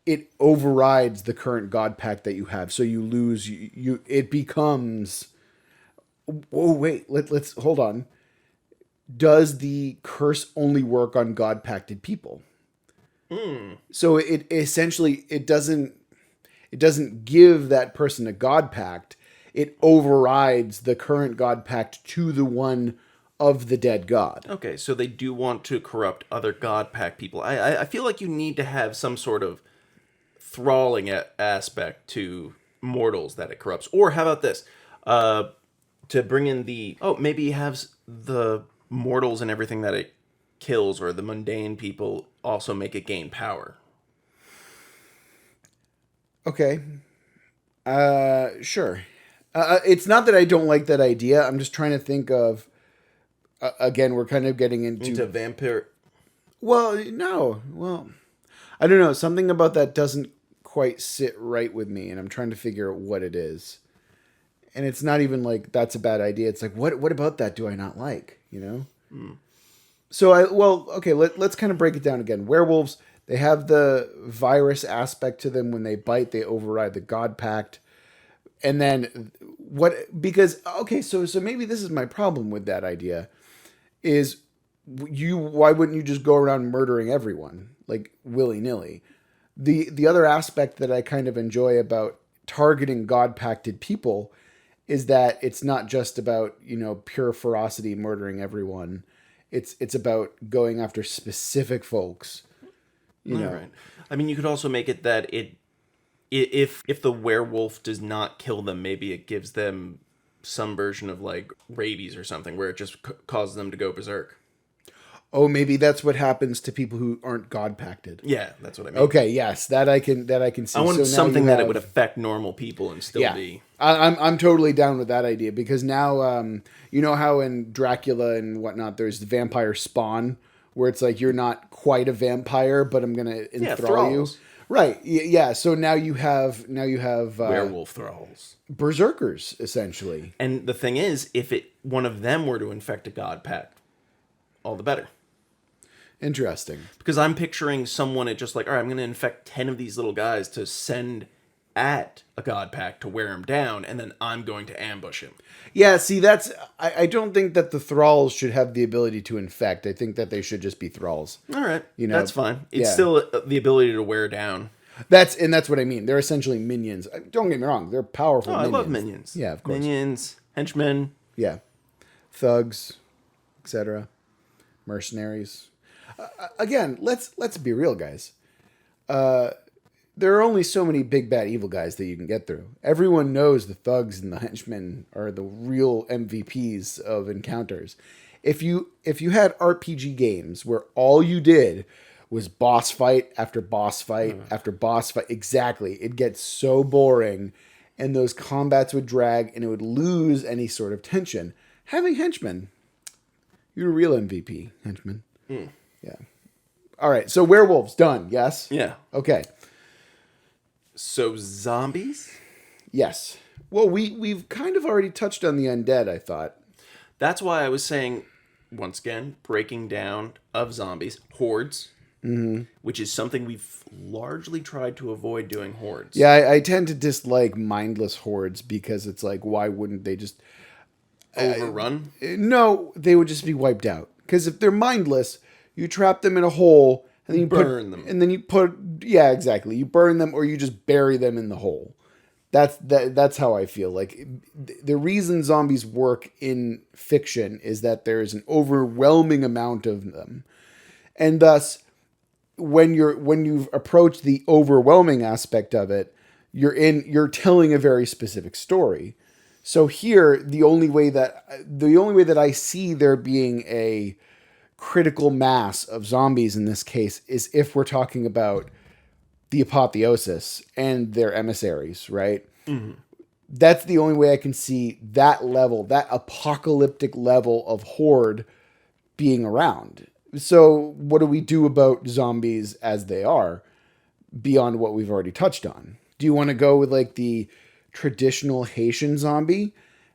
it overrides the current god pact that you have. So you lose, it becomes, oh wait, let's hold on. Does the curse only work on god pacted people? So it essentially, it doesn't give that person a god pact. It overrides the current god pact to the one of the dead god. Okay, so they do want to corrupt other god pack people. I feel like you need to have some sort of thralling aspect to mortals that it corrupts. Or how about this? To bring in maybe he has the mortals and everything that it kills, or the mundane people also make it gain power. Okay. Sure. It's not that I don't like that idea. I'm just trying to think of. Again, we're kind of getting Into vampire. Well, no. Well, I don't know. Something about that doesn't quite sit right with me, and I'm trying to figure out what it is. And it's not even like that's a bad idea. It's like what about that do I not like? So okay. Let's kind of break it down again. Werewolves, they have the virus aspect to them. When they bite, they override the god pact. And then what? Because okay, so maybe this is my problem with that idea. Is why wouldn't you just go around murdering everyone like willy nilly? The other aspect that I kind of enjoy about targeting God pacted people is that it's not just about, pure ferocity murdering everyone. It's about going after specific folks. Right. I mean, you could also make it that if the werewolf does not kill them, maybe it gives them some version of like rabies or something where it just causes them to go berserk. Oh, maybe that's what happens to people who aren't God pacted. Yeah, that's what I mean. Okay, yes, that I can see. I wanted So now something you that have- it would affect normal people and still be. I'm totally down with that idea because now you know how in Dracula and whatnot there's the vampire spawn where it's like you're not quite a vampire but I'm gonna enthrall you. thralls. Right. Yeah. So now you have Werewolf thralls. berserkers essentially. And the thing is, if one of them were to infect a god pack, all the better. Interesting. Because I'm picturing someone at just like, all right, I'm going to infect 10 of these little guys to send at a god pack to wear him down, and then I'm going to ambush him. Yeah, see, I don't think that the thralls should have the ability to infect. I think that they should just be thralls. All right, that's fine. It's yeah. still the ability to wear down. That's what I mean. They're essentially minions. Don't get me wrong; they're powerful. I minions. love minions. Yeah, of course. Minions, henchmen. Yeah, thugs, etc. Mercenaries. Again, let's be real, guys. There are only so many big bad evil guys that you can get through. Everyone knows the thugs and the henchmen are the real MVPs of encounters. If you had RPG games where all you did was boss fight after boss fight after boss fight, exactly, it gets so boring, and those combats would drag, and it would lose any sort of tension. Having henchmen, you're a real MVP, henchman. Yeah. All right. So werewolves done. Yes. Yeah. Okay. So zombies? Yes. Well, we've kind of already touched on the undead, I thought. That's why I was saying, once again, breaking down of zombies, hordes, which is something we've largely tried to avoid doing hordes. Yeah, I tend to dislike mindless hordes because it's like, why wouldn't they just Overrun? No, they would just be wiped out. Because if they're mindless, you trap them in a hole and then you burn them. And then yeah, exactly. You burn them or you just bury them in the hole. That's how I feel. Like the reason zombies work in fiction is that there's an overwhelming amount of them. And thus when you've approached the overwhelming aspect of it, you're telling a very specific story. So here, the only way that I see there being a critical mass of zombies in this case is if we're talking about the apotheosis and their emissaries, right? Mm-hmm. That's the only way I can see that level, that apocalyptic level of horde being around. So what do we do about zombies as they are beyond what we've already touched on? Do you want to go with like the traditional Haitian zombie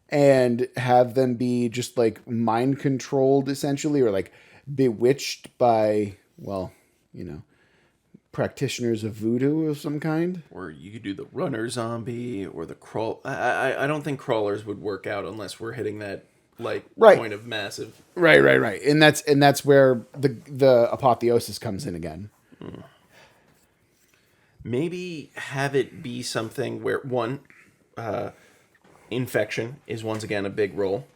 and have them be just like mind controlled essentially, or like bewitched by, practitioners of voodoo of some kind? Or you could do the runner zombie or the crawl. I don't think crawlers would work out unless we're hitting that point of massive. Right. And that's where the apotheosis comes in again. Maybe have it be something where infection is once again a big role.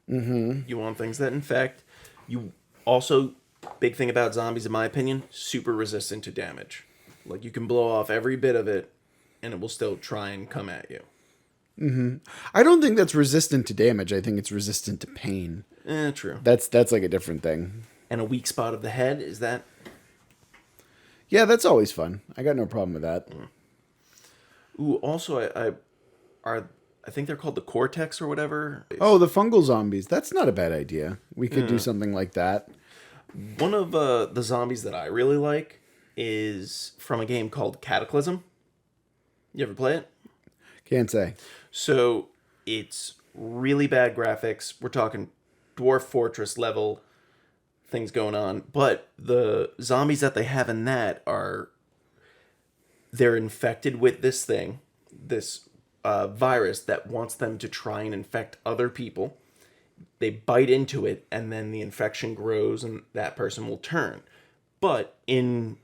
Mm-hmm. You want things that infect. You also, big thing about zombies, in my opinion, super resistant to damage. Like you can blow off every bit of it, and it will still try and come at you. Mm-hmm. I don't think that's resistant to damage. I think it's resistant to pain. True. That's like a different thing. And a weak spot of the head, is that? Yeah, that's always fun. I got no problem with that. Ooh, also, I think they're called the cortex or whatever. Oh, the fungal zombies. That's not a bad idea. We could do something like that. One of the zombies that I really like is from a game called Cataclysm. You ever play it? Can't say. So it's really bad graphics. We're talking Dwarf Fortress level things going on. But the zombies that they have in that they're infected with this thing. this virus that wants them to try and infect other people. They bite into it, and then the infection grows, and that person will turn. But in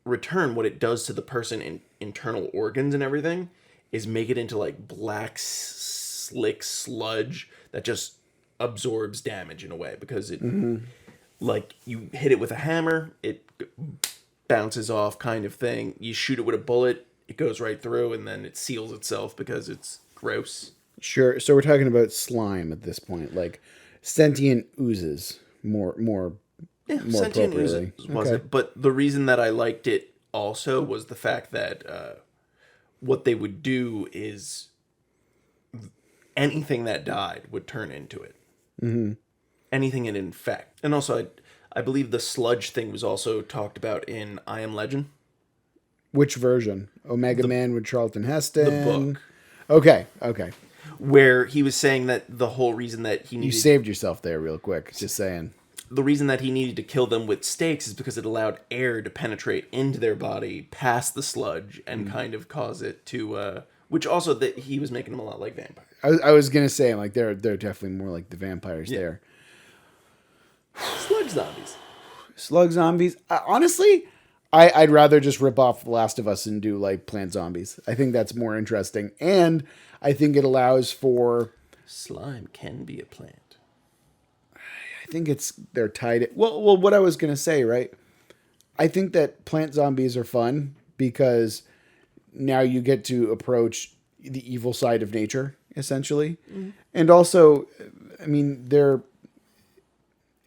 return, what it does to the person in internal organs and everything is make it into like black, slick sludge that just absorbs damage in a way, because it, like, you hit it with a hammer, it bounces off, kind of thing. You shoot it with a bullet, it goes right through, and then it seals itself because it's gross. Sure. So we're talking about slime at this point, like sentient oozes, more Sentient appropriately. was it? But the reason that I liked it also was the fact that what they would do is anything that died would turn into it. Mm-hmm. Anything it infect. And also, I believe the sludge thing was also talked about in I Am Legend. Which version? Omega Man with Charlton Heston? The book. Okay. Where he was saying that the whole reason that he needed... You saved yourself there real quick, just saying. The reason that he needed to kill them with stakes is because it allowed air to penetrate into their body past the sludge and kind of cause it to... which also, that he was making them a lot like vampires. I was going to say, like, they're definitely more like the vampires there. Sludge zombies. Slug zombies. Honestly, I'd rather just rip off The Last of Us and do, like, plant zombies. I think that's more interesting. And I think it allows for... Slime can be a plant. I think they're tied... Well, what I was going to say, right? I think that plant zombies are fun because now you get to approach the evil side of nature, essentially. Mm. And also, I mean,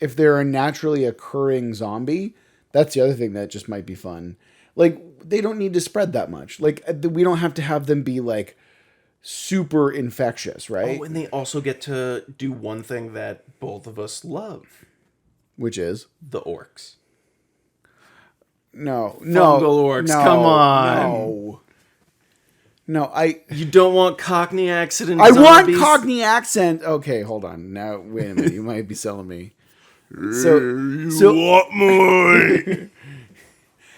if they're a naturally occurring zombie, that's the other thing that just might be fun. Like, they don't need to spread that much. Like, we don't have to have them be, like, super infectious, right? Oh, and they also get to do one thing that both of us love. Which is? The orcs. No. Fungal orcs, come on. No, You don't want Cockney accent in I zombies? want Cockney accent. Okay, hold on. Now, wait a minute. You might be selling me. So what more?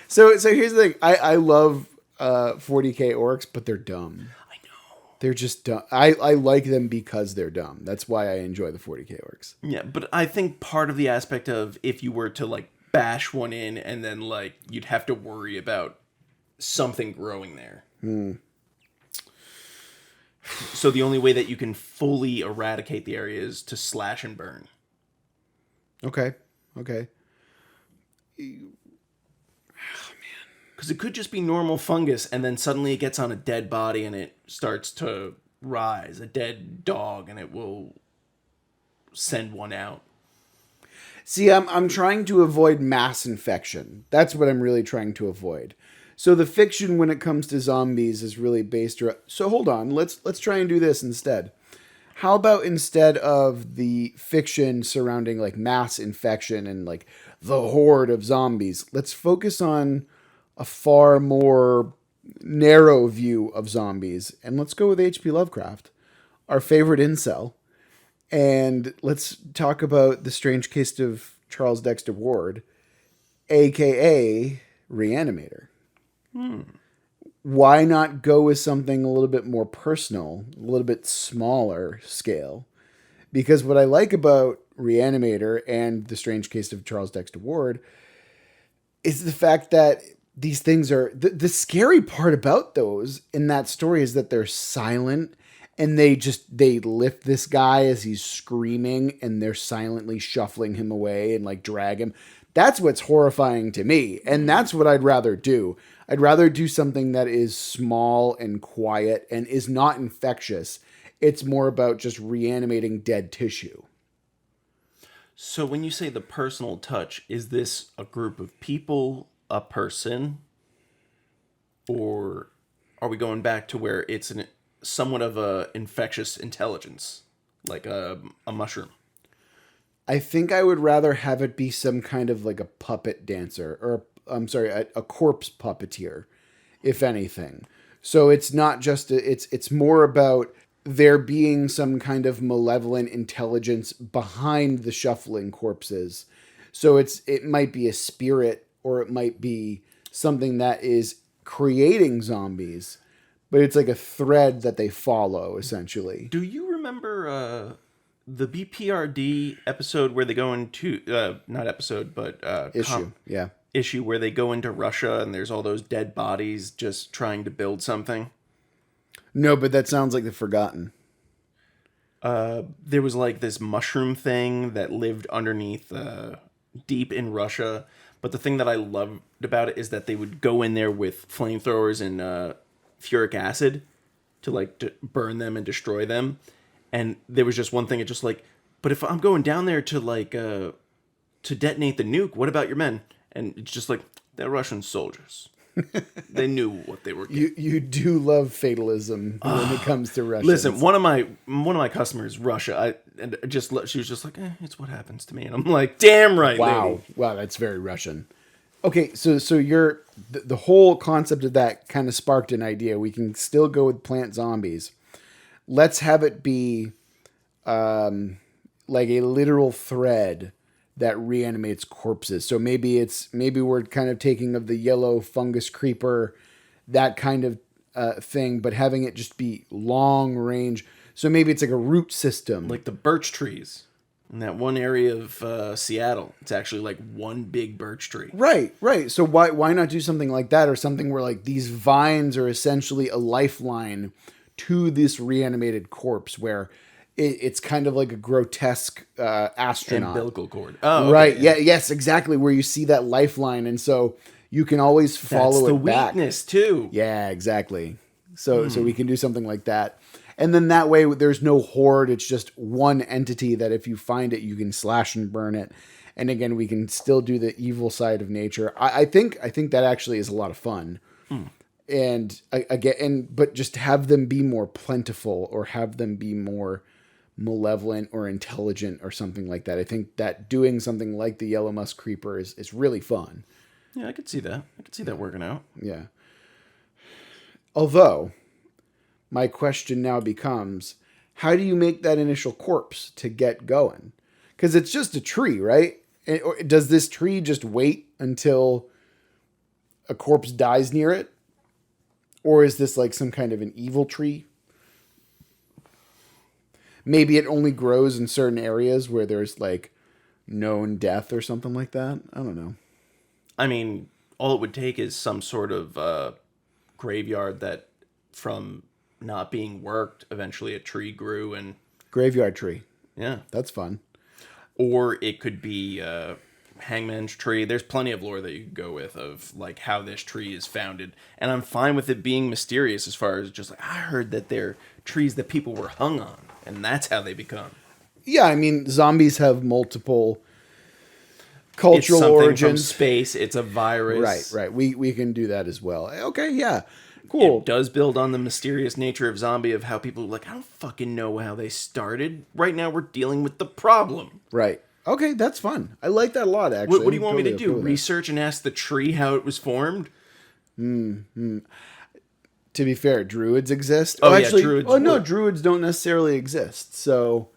So here's the thing. I love 40K orcs, but they're dumb. I know. They're just dumb. I like them because they're dumb. That's why I enjoy the 40K orcs. Yeah, but I think part of the aspect of if you were to, like, bash one in and then, like, you'd have to worry about something growing there. So the only way that you can fully eradicate the area is to slash and burn. Okay. Because it could just be normal fungus, and then suddenly it gets on a dead body and it starts to rise. A dead dog, and it will send one out. See, I'm trying to avoid mass infection. That's what I'm really trying to avoid. So the fiction when it comes to zombies is really based around... So hold on, let's try and do this instead. How about instead of the fiction surrounding like mass infection and like the horde of zombies, let's focus on a far more narrow view of zombies. And let's go with H.P. Lovecraft, our favorite incel. And let's talk about The Strange Case of Charles Dexter Ward, a.k.a. Reanimator. Why not go with something a little bit more personal, a little bit smaller scale? Because what I like about Reanimator and The Strange Case of Charles Dexter Ward is the fact that these things are... The scary part about those in that story is that they're silent, and they lift this guy as he's screaming, and they're silently shuffling him away and like drag him. That's what's horrifying to me. And that's what I'd rather do. I'd rather do something that is small and quiet and is not infectious. It's more about just reanimating dead tissue. So when you say the personal touch, is this a group of people, a person, or are we going back to where it's somewhat of a infectious intelligence, like a mushroom? I think I would rather have it be some kind of like a puppet dancer, or a corpse puppeteer, if anything. So it's not just it's more about there being some kind of malevolent intelligence behind the shuffling corpses. So it might be a spirit, or it might be something that is creating zombies, but it's like a thread that they follow essentially. Do you remember the BPRD episode where they go into not episode but issue where they go into Russia and there's all those dead bodies just trying to build something? No, but that sounds like The Forgotten. There was like this mushroom thing that lived underneath deep in Russia. But the thing that I loved about it is that they would go in there with flamethrowers and furic acid to like burn them and destroy them. And there was just one thing. It's just like, but if I'm going down there to like to detonate the nuke, what about your men? And it's just like, they're Russian soldiers. They knew what they were getting. You do love fatalism when it comes to Russia. Listen, one of my customers, Russia, she was just like, it's what happens to me, and I'm like, damn right, lady. Wow, that's very Russian. Okay, so you're the whole concept of that kind of sparked an idea. We can still go with plant zombies. Let's have it be like a literal thread that reanimates corpses. So maybe we're kind of taking of the yellow fungus creeper, that kind of thing, but having it just be long range. So maybe it's like a root system. Like the birch trees in that one area of Seattle. It's actually like one big birch tree. Right. So why not do something like that, or something where like these vines are essentially a lifeline to this reanimated corpse, where it's kind of like a grotesque astronaut. Umbilical cord. Oh, okay, right. Yeah. Yes, exactly. Where you see that lifeline. And so you can always follow it back. That's the weakness too. Yeah, exactly. So we can do something like that. And then that way there's no horde. It's just one entity that if you find it, you can slash and burn it. And again, we can still do the evil side of nature. I think that actually is a lot of fun. And but just have them be more plentiful, or have them be more malevolent or intelligent or something like that. I think that doing something like the yellow musk creeper is really fun. Yeah, I could see that. I could see that working out. Yeah. Although, my question now becomes, how do you make that initial corpse to get going? Because it's just a tree, right? Or does this tree just wait until a corpse dies near it? Or is this like some kind of an evil tree? Maybe it only grows in certain areas where there's like known death or something like that. I don't know. I mean, all it would take is some sort of graveyard that from not being worked, eventually a tree grew and... Graveyard tree. Yeah. That's fun. Or it could be Hangman's tree. There's plenty of lore that you could go with of like how this tree is founded. And I'm fine with it being mysterious as far as just like, I heard that they're trees that people were hung on. And that's how they become. Yeah, I mean, zombies have multiple cultural origins. From space, it's a virus. Right. We can do that as well. Okay, yeah. Cool. It does build on the mysterious nature of zombie, of how people are like, I don't fucking know how they started. Right now we're dealing with the problem. Right. Okay, that's fun. I like that a lot, actually. What do you want me to do? Research and ask the tree how it was formed? To be fair, druids exist. Oh, actually, yeah, druids. Oh, no, druids don't necessarily exist. So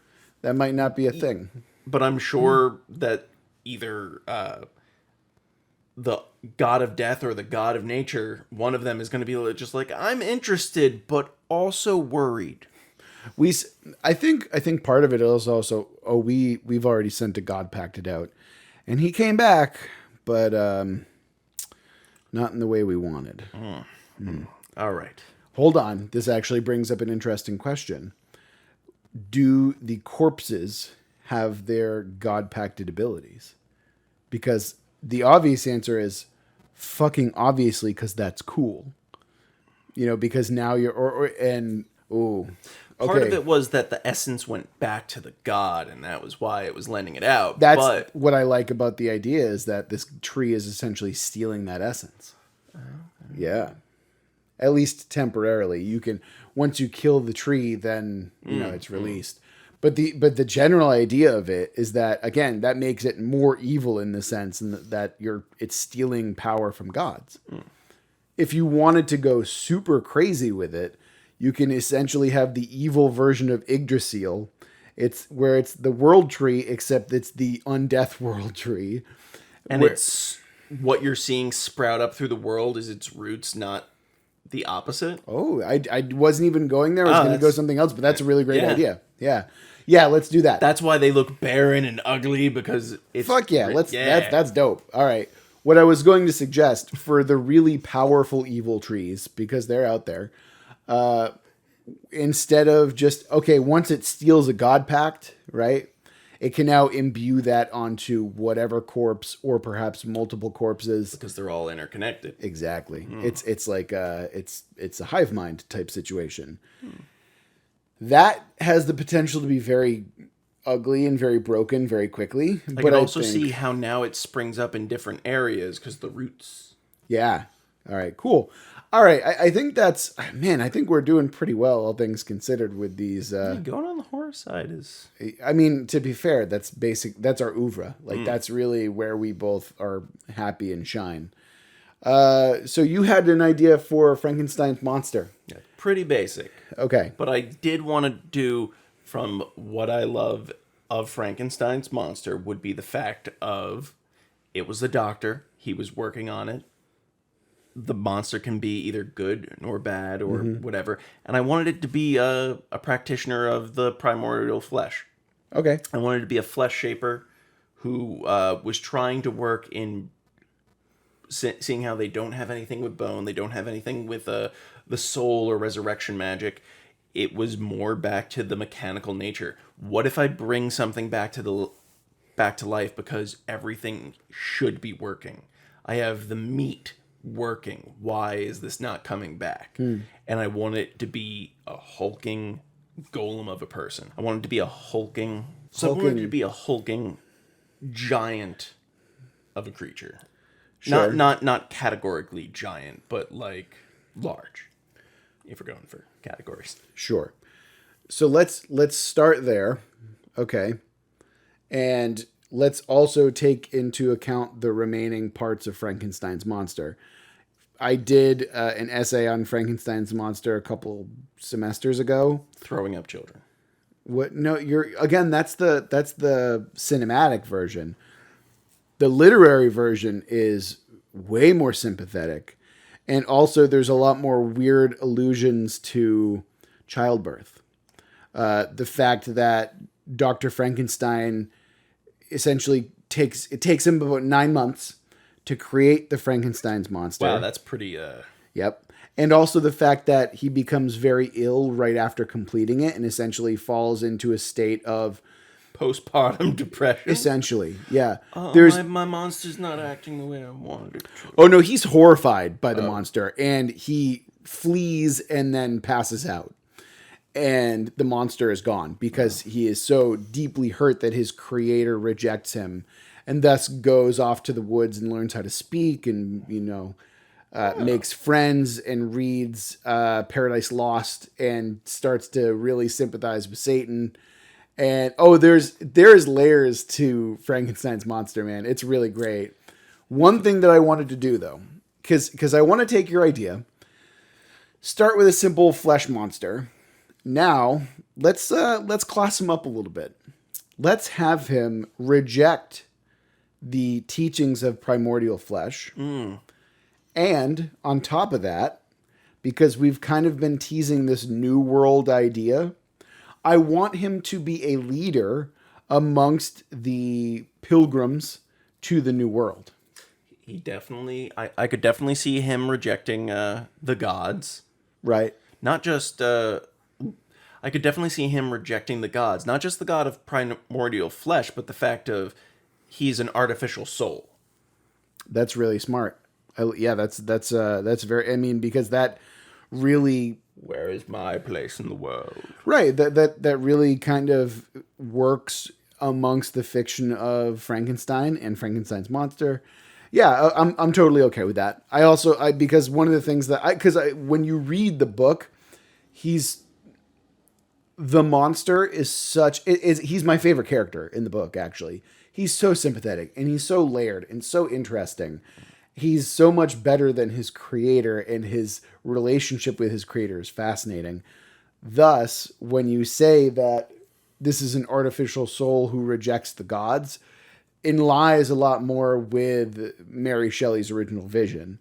that might not be a thing. But I'm sure that either the god of death or the god of nature, one of them is going to be just like, I'm interested, but also worried. I think part of it is also, we've already sent a god packed it out. And he came back, but not in the way we wanted. All right. Hold on. This actually brings up an interesting question. Do the corpses have their god-pacted abilities? Because the obvious answer is fucking obviously, because that's cool. You know, because now you're... Part of it was that the essence went back to the god, and that was why it was lending it out. That's what I like about the idea, is that this tree is essentially stealing that essence. Yeah. At least temporarily. You can, once you kill the tree, then it's released. But the general idea of it is that, again, that makes it more evil in the sense that it's stealing power from gods. If you wanted to go super crazy with it, you can essentially have the evil version of Yggdrasil. It's where it's the world tree, except it's the undeath world tree. And it's what you're seeing sprout up through the world is its roots, not the opposite. Oh, I wasn't even going there. I was going to go something else, but that's a really great Yeah. idea. Yeah. Yeah, let's do that. That's why they look barren and ugly, because it's Fuck yeah, that's dope. All right. What I was going to suggest for the really powerful evil trees, because they're out there, instead of just, okay, once it steals a god pact, right? It can now imbue that onto whatever corpse or perhaps multiple corpses. because they're all interconnected. Exactly. It's like it's a hive mind type situation. That has the potential to be very ugly and very broken very quickly. I can also see how now it springs up in different areas because the roots. Yeah. All right, cool. All right, I think that's, man, I think we're doing pretty well, all things considered, with these. Going on the horror side is... I mean, to be fair, that's our oeuvre. Like, that's really where we both are happy and shine. So you had an idea for Frankenstein's monster. Yeah, pretty basic. Okay. But I did want to do, from what I love of Frankenstein's monster, would be the fact of, it was the doctor, he was working on it. The monster can be either good or bad or whatever. And I wanted it to be a practitioner of the primordial flesh. Okay. I wanted it to be a flesh shaper who was trying to work in seeing how they don't have anything with bone, they don't have anything with the soul or resurrection magic. It was more back to the mechanical nature. What if I bring something back to life because everything should be working? I have the meat working. Why is this not coming back? And I want it to be a hulking golem of a person. I want it to be a hulking giant of a creature. Sure. Not categorically giant, but like large. If we're going for categories. Sure. So let's start there. Okay. And let's also take into account the remaining parts of Frankenstein's monster. I did an essay on Frankenstein's monster a couple semesters ago. Throwing up children. What? No, that's the cinematic version. The literary version is way more sympathetic. And also there's a lot more weird allusions to childbirth. The fact that Dr. Frankenstein essentially takes him about 9 months to create the Frankenstein's monster. Wow, that's pretty... Yep. And also the fact that he becomes very ill right after completing it and essentially falls into a state of... postpartum depression? Essentially, yeah. My monster's not acting the way I wanted it to. Oh, no, he's horrified by the monster, and he flees and then passes out. And the monster is gone because he is so deeply hurt that his creator rejects him and thus goes off to the woods and learns how to speak and, makes friends and reads Paradise Lost and starts to really sympathize with Satan. And, there's layers to Frankenstein's monster, man. It's really great. One thing that I wanted to do, though, because I want to take your idea, start with a simple flesh monster. Now, let's class him up a little bit. Let's have him reject the teachings of primordial flesh. And on top of that, because we've kind of been teasing this new world idea, I want him to be a leader amongst the pilgrims to the new world. He definitely... I could definitely see him rejecting the gods. Right. Not just... I could definitely see him rejecting the gods. Not just the god of primordial flesh, but the fact of he's an artificial soul. That's really smart. That's very... I mean, because that really... Where is my place in the world? Right. That really kind of works amongst the fiction of Frankenstein and Frankenstein's monster. Yeah, I'm totally okay with that. Because one of the things that when you read the book, the monster is he's my favorite character in the book, actually. He's so sympathetic and he's so layered and so interesting. He's so much better than his creator, and his relationship with his creator is fascinating. Thus, when you say that this is an artificial soul who rejects the gods, it lies a lot more with Mary Shelley's original vision.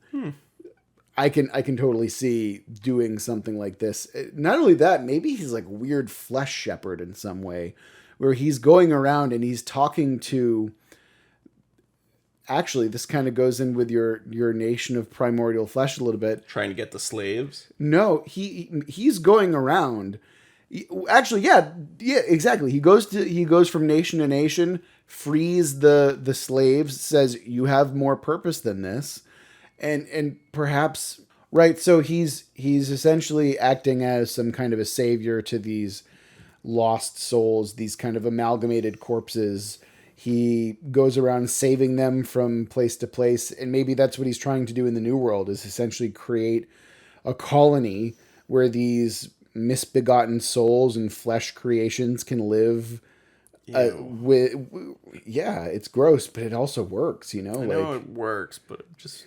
I can totally see doing something like this. Not only that, maybe he's like a weird flesh shepherd in some way, where he's going around and he's talking to. Actually, this kind of goes in with your nation of primordial flesh a little bit. Trying to get the slaves? No, he's going around. Actually, yeah, exactly. He goes from nation to nation, frees the slaves, says you have more purpose than this, and perhaps right. So he's essentially acting as some kind of a savior to these lost souls, these kind of amalgamated corpses. He goes around saving them from place to place, and maybe that's what he's trying to do in the New World, is essentially create a colony where these misbegotten souls and flesh creations can live. Yeah, it's gross, but it also works, I know it works, but just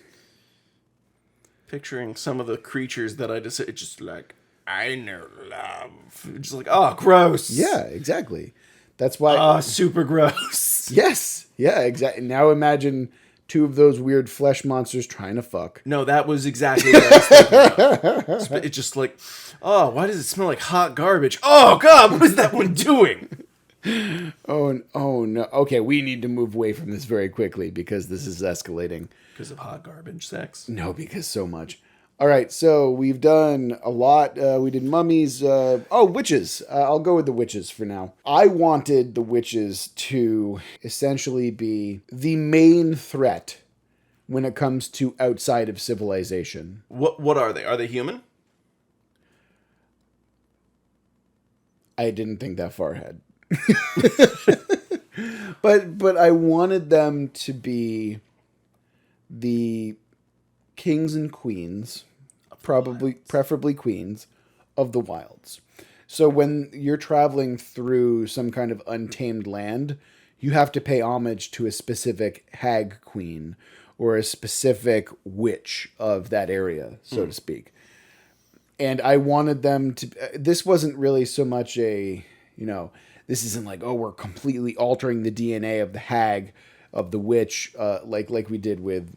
picturing some of the creatures that it's just like, I know love. Just like, oh, gross. Yeah, exactly. That's why. Super gross. Yes. Yeah, exactly. Now imagine two of those weird flesh monsters trying to fuck. No, that was exactly what I was thinking of. It's just like, oh, why does it smell like hot garbage? Oh, God, what is that one doing? Oh no. Okay, we need to move away from this very quickly because this is escalating. Because of hot garbage sex? No, because so much. All right, so we've done a lot. We did mummies. Witches. I'll go with the witches for now. I wanted the witches to essentially be the main threat when it comes to outside of civilization. What are they? Are they human? I didn't think that far ahead. But I wanted them to be the kings and queens, preferably queens, of the wilds. So when you're traveling through some kind of untamed land, you have to pay homage to a specific hag queen or a specific witch of that area, so to speak. And I wanted them to... This wasn't really so much a, this isn't like, oh, we're completely altering the DNA of the hag, of the witch, like we did with,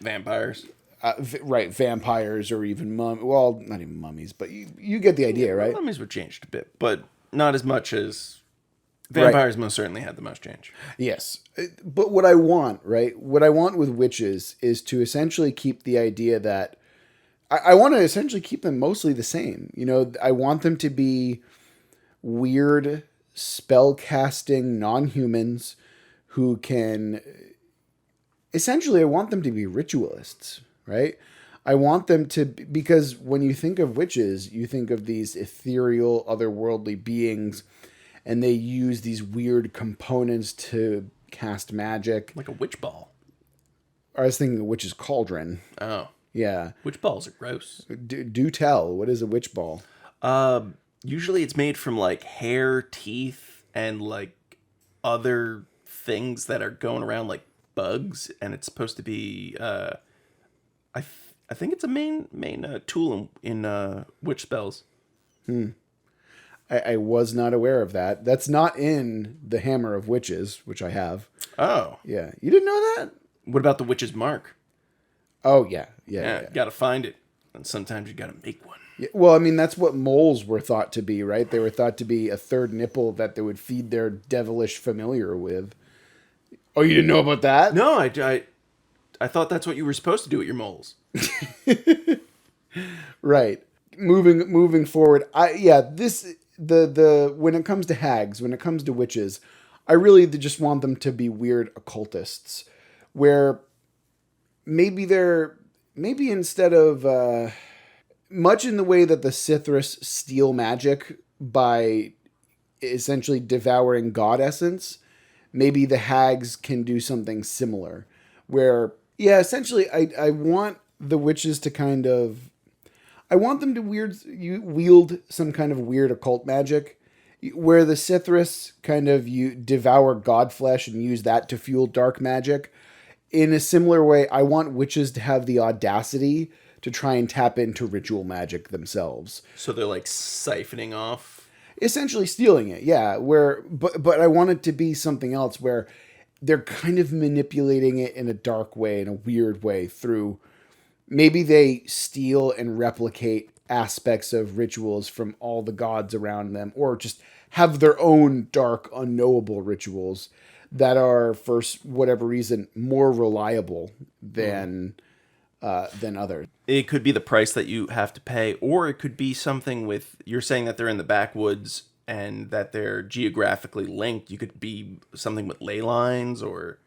Vampires. Right, vampires or even well, not even mummies, but you get the idea, right? Mummies were changed a bit, but not as much as vampires. Right. Most certainly had the most change. Yes, but what I want with witches is to essentially keep the idea that I want to essentially keep them mostly the same. I want them to be weird spell casting non-humans who can... Essentially, I want them to be ritualists, right? I want them to... Because when you think of witches, you think of these ethereal, otherworldly beings, and they use these weird components to cast magic. Like a witch ball. I was thinking a witch's cauldron. Oh. Yeah. Witch balls are gross. Do tell. What is a witch ball? Usually it's made from like hair, teeth, and like other things that are going around like bugs, and it's supposed to be I think it's a main tool in witch spells. I was not aware of that. That's not in the Hammer of Witches, which I have. Oh. Yeah. You didn't know that? What about the witch's mark? Oh, yeah. You gotta find it. And sometimes you gotta make one. Yeah, well, I mean, that's what moles were thought to be, right? They were thought to be a third nipple that they would feed their devilish familiar with. Oh, you didn't know about that? No, I thought that's what you were supposed to do with your moles. Right. Moving forward, when it comes to hags, when it comes to witches, I really just want them to be weird occultists, where maybe instead of much in the way that the Sithris steal magic by essentially devouring god essence, maybe the hags can do something similar, where essentially I want the witches to kind of... I want them to wield some kind of weird occult magic, where the Sithris kind of devour god flesh and use that to fuel dark magic. In a similar way, I want witches to have the audacity to try and tap into ritual magic themselves. So they're like siphoning off? Essentially stealing it, yeah. But I want it to be something else where they're kind of manipulating it in a dark way, in a weird way, through maybe they steal and replicate aspects of rituals from all the gods around them, or just have their own dark, unknowable rituals that are, for whatever reason, more reliable than others. It could be the price that you have to pay, or it could be something with, you're saying that they're in the backwoods and that they're geographically linked. You could be something with ley lines, or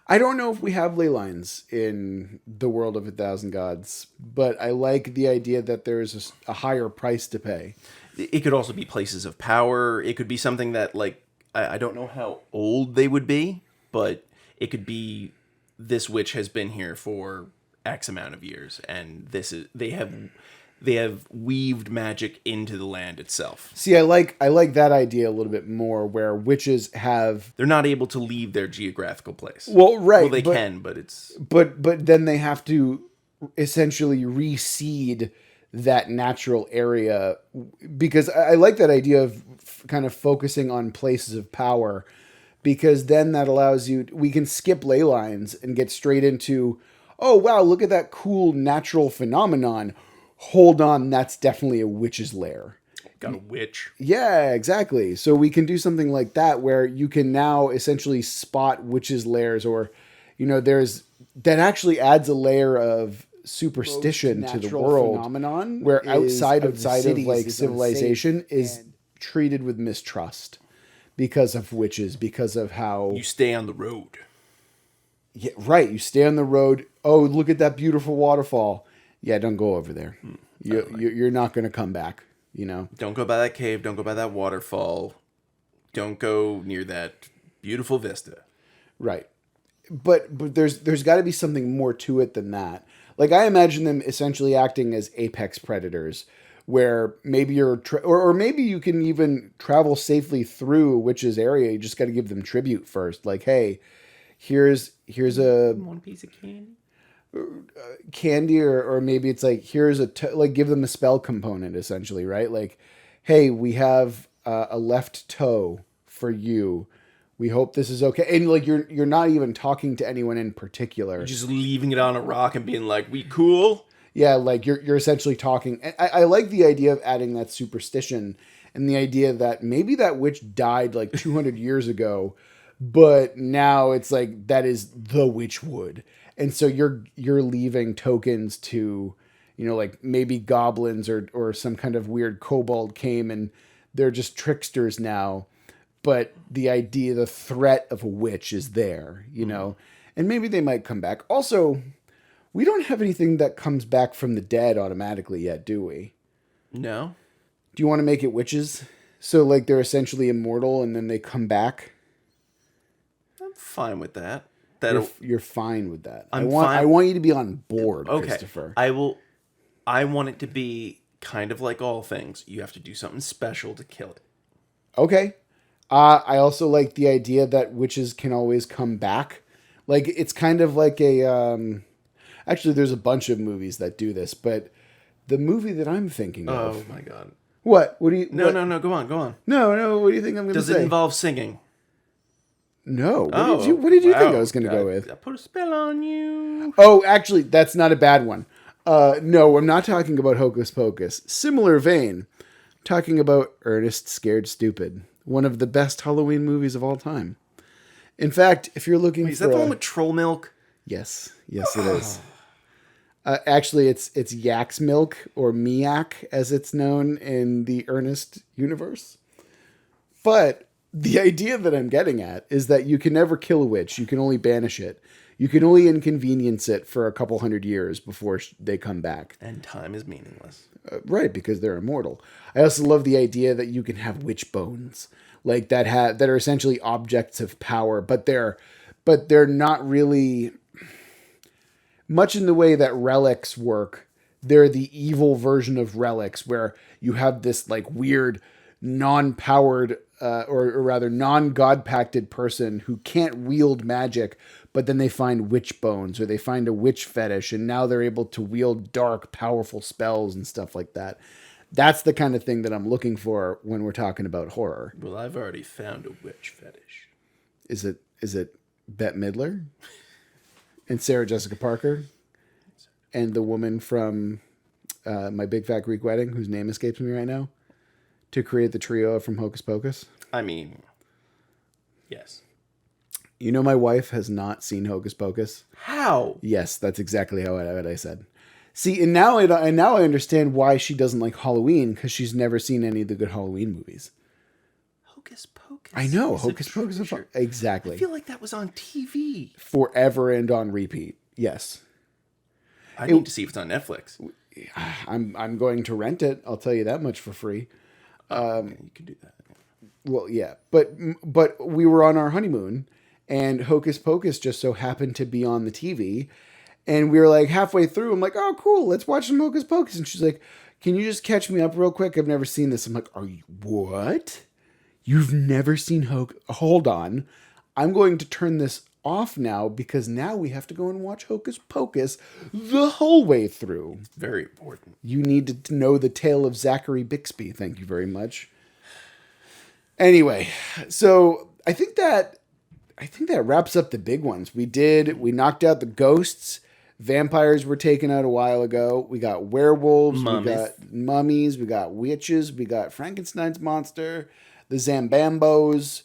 I don't know if we have ley lines in the world of 1,000 Gods, but I like the idea that there's a higher price to pay. it could also be places of power. It could be something that, like, I don't know how old they would be, but it could be this witch has been here for X amount of years, and this is they have weaved magic into the land itself. See, I like that idea a little bit more, where witches have, They're not able to leave their geographical place. well, right, Well, they can, but it's but then they have to essentially reseed that natural area, because I like that idea of kind of focusing on places of power, because then that allows you, we can skip ley lines and get straight into, oh wow, look at that cool natural phenomenon. Hold on, that's definitely a witch's lair. got a witch. Yeah, exactly. So we can do something like that, where you can now essentially spot witches' lairs, or, there's, that actually adds a layer of superstition to the world, phenomenon, where outside of like civilization is treated with mistrust because of witches, because of how You stay on the road. Yeah, right. You stay on the road. Oh, look at that beautiful waterfall. Yeah, don't go over there. You're not going to come back. Don't go by that cave. Don't go by that waterfall. Don't go near that beautiful vista. Right. But there's got to be something more to it than that. Like, I imagine them essentially acting as apex predators, where maybe you're or maybe you can even travel safely through a witch's area. You just got to give them tribute first. Like, hey, here's a One piece of candy, or maybe it's like, here's like, give them a spell component, essentially, right? Like, hey, we have a left toe for you. We hope this is okay. And like, you're not even talking to anyone in particular. You're just leaving it on a rock and being like, we cool? Yeah, like you're essentially talking. I like the idea of adding that superstition, and the idea that maybe that witch died like 200 years ago, but now it's like, that is the witch wood. And so you're leaving tokens to, like maybe goblins or some kind of weird kobold came and they're just tricksters now. But the idea, the threat of a witch is there, and maybe they might come back. Also, we don't have anything that comes back from the dead automatically yet, do we? No. Do you want to make it witches? So like, they're immortal and then they come back? I'm fine with that. You're fine with that. I'm I fine. want you to be on board, Okay. Christopher. I want it to be kind of like all things. You have to do something special to kill it. Okay. I also like the idea that witches can always come back. Like, it's kind of like actually, there's a bunch of movies that do this, but the movie that I'm thinking of. Oh my god. What do you? No, what? no, go on. No. What do you think I'm going to say? Does it involve singing? No. What did you think I was going to go with? I put a spell on you. Oh, actually, that's not a bad one. No, I'm not talking about Hocus Pocus. Similar vein. I'm talking about Ernest Scared Stupid. One of the best Halloween movies of all time. In fact, if you're looking for... Is that the one with troll milk? Yes, it is. Actually, it's yak's milk, or miak, as it's known in the Ernest universe. But the idea that I'm getting at is that you can never kill a witch. You can only banish it. You can only inconvenience it for a couple hundred years before they come back. And time is meaningless. Right, because they're immortal. I also love the idea that you can have witch bones, like that are essentially objects of power, but they're not really much in the way that relics work. They're the evil version of relics, where you have this like weird non-powered or rather non-god pacted person who can't wield magic, but then they find witch bones, or they find a witch fetish, and now they're able to wield dark, powerful spells and stuff like that. That's the kind of thing that I'm looking for when we're talking about horror. Well, I've already found a witch fetish. Is it Bette Midler and Sarah Jessica Parker? and the woman from My Big Fat Greek Wedding, whose name escapes me right now, to create the trio from Hocus Pocus? I mean, yes. You know, my wife has not seen Hocus Pocus. How? Yes, that's exactly what I said. See, and now I understand why she doesn't like Halloween, because she's never seen any of the good Halloween movies. Hocus Pocus. I know, is Hocus Pocus. Exactly. I feel like that was on TV. Forever and on repeat. Yes. I need to see if it's on Netflix. I'm going to rent it. I'll tell you that much for free. Okay, you can do that. Well, yeah, but we were on our honeymoon, and Hocus Pocus just so happened to be on the TV, and we were like halfway through. I'm like, oh, cool, let's watch some Hocus Pocus, and she's like, can you just catch me up real quick? I've never seen this. I'm like, are you what? You've never seen Hocus? Hold on, I'm going to turn this off now because now we have to go and watch Hocus Pocus the whole way through. Very important. You need to know the tale of Zachary Bixby. Thank you very much. Anyway, so I think that wraps up the big ones. We knocked out the ghosts. Vampires were taken out a while ago. We got werewolves. Mummies. We got mummies. We got witches. We got Frankenstein's monster. The Zambambos.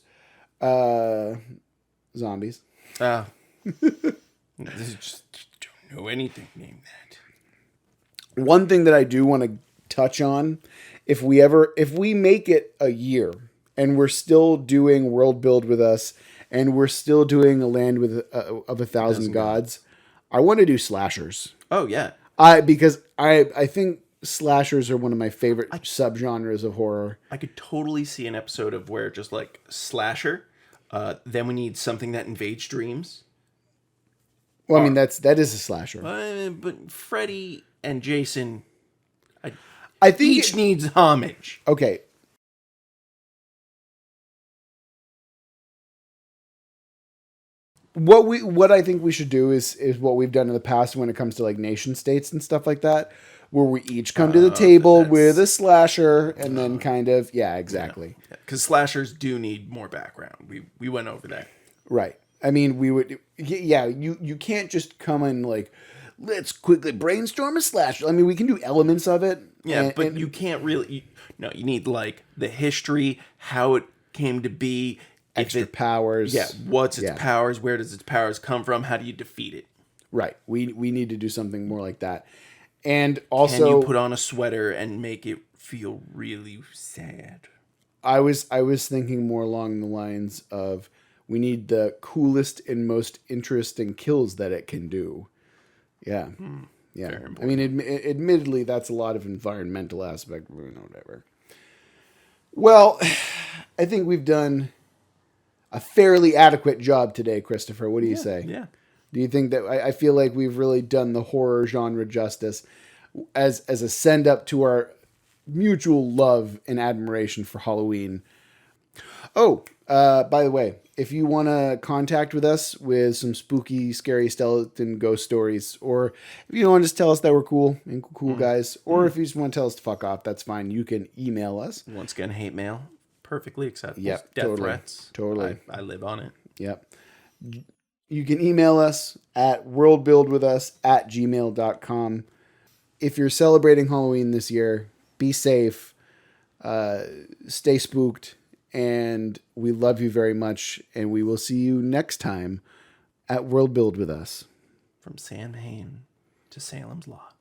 Zombies. This is just don't know anything named that. One thing that I do want to touch on, if we make it a year and we're still doing Worldbuild With Us and we're still doing A Land of a Thousand Gods, I want to do slashers. Oh yeah. Because I think slashers are one of my favorite subgenres of horror. I could totally see an episode of where just like slasher. Then we need something that invades dreams. Well, I mean that is a slasher. But Freddy and Jason, I think each needs homage. Okay. What I think we should do is what we've done in the past when it comes to like nation states and stuff like that, where we each come to the table with a slasher and then kind of exactly. Because slashers do need more background. We went over that. Right. I mean, you can't just come in like, let's quickly brainstorm a slasher. I mean, we can do elements of it. Yeah, but you can't really. You need like the history, how it came to be. Extra powers. Yeah, what's its powers? Where does its powers come from? How do you defeat it? Right. We need to do something more like that. And also, can you put on a sweater and make it feel really sad? I was thinking more along the lines of we need the coolest and most interesting kills that it can do. Yeah. Yeah. I mean, admittedly, that's a lot of environmental aspect. Whatever. Well, I think we've done a fairly adequate job today, Christopher. What do you say? Yeah. Do you think that I feel like we've really done the horror genre justice as a send up to our mutual love and admiration for Halloween? Oh, by the way, if you want to contact with us with some spooky, scary skeleton ghost stories, or if you want to just tell us that we're cool and cool guys, or if you just want to tell us to fuck off, that's fine. You can email us. Once again, hate mail. Perfectly acceptable. Yep, Death totally, threats. Totally. I live on it. Yep. You can email us at worldbuildwithus@gmail.com. If you're celebrating Halloween this year, be safe, stay spooked, and we love you very much. And we will see you next time at World Build With Us. From Sam Hain to Salem's Lot.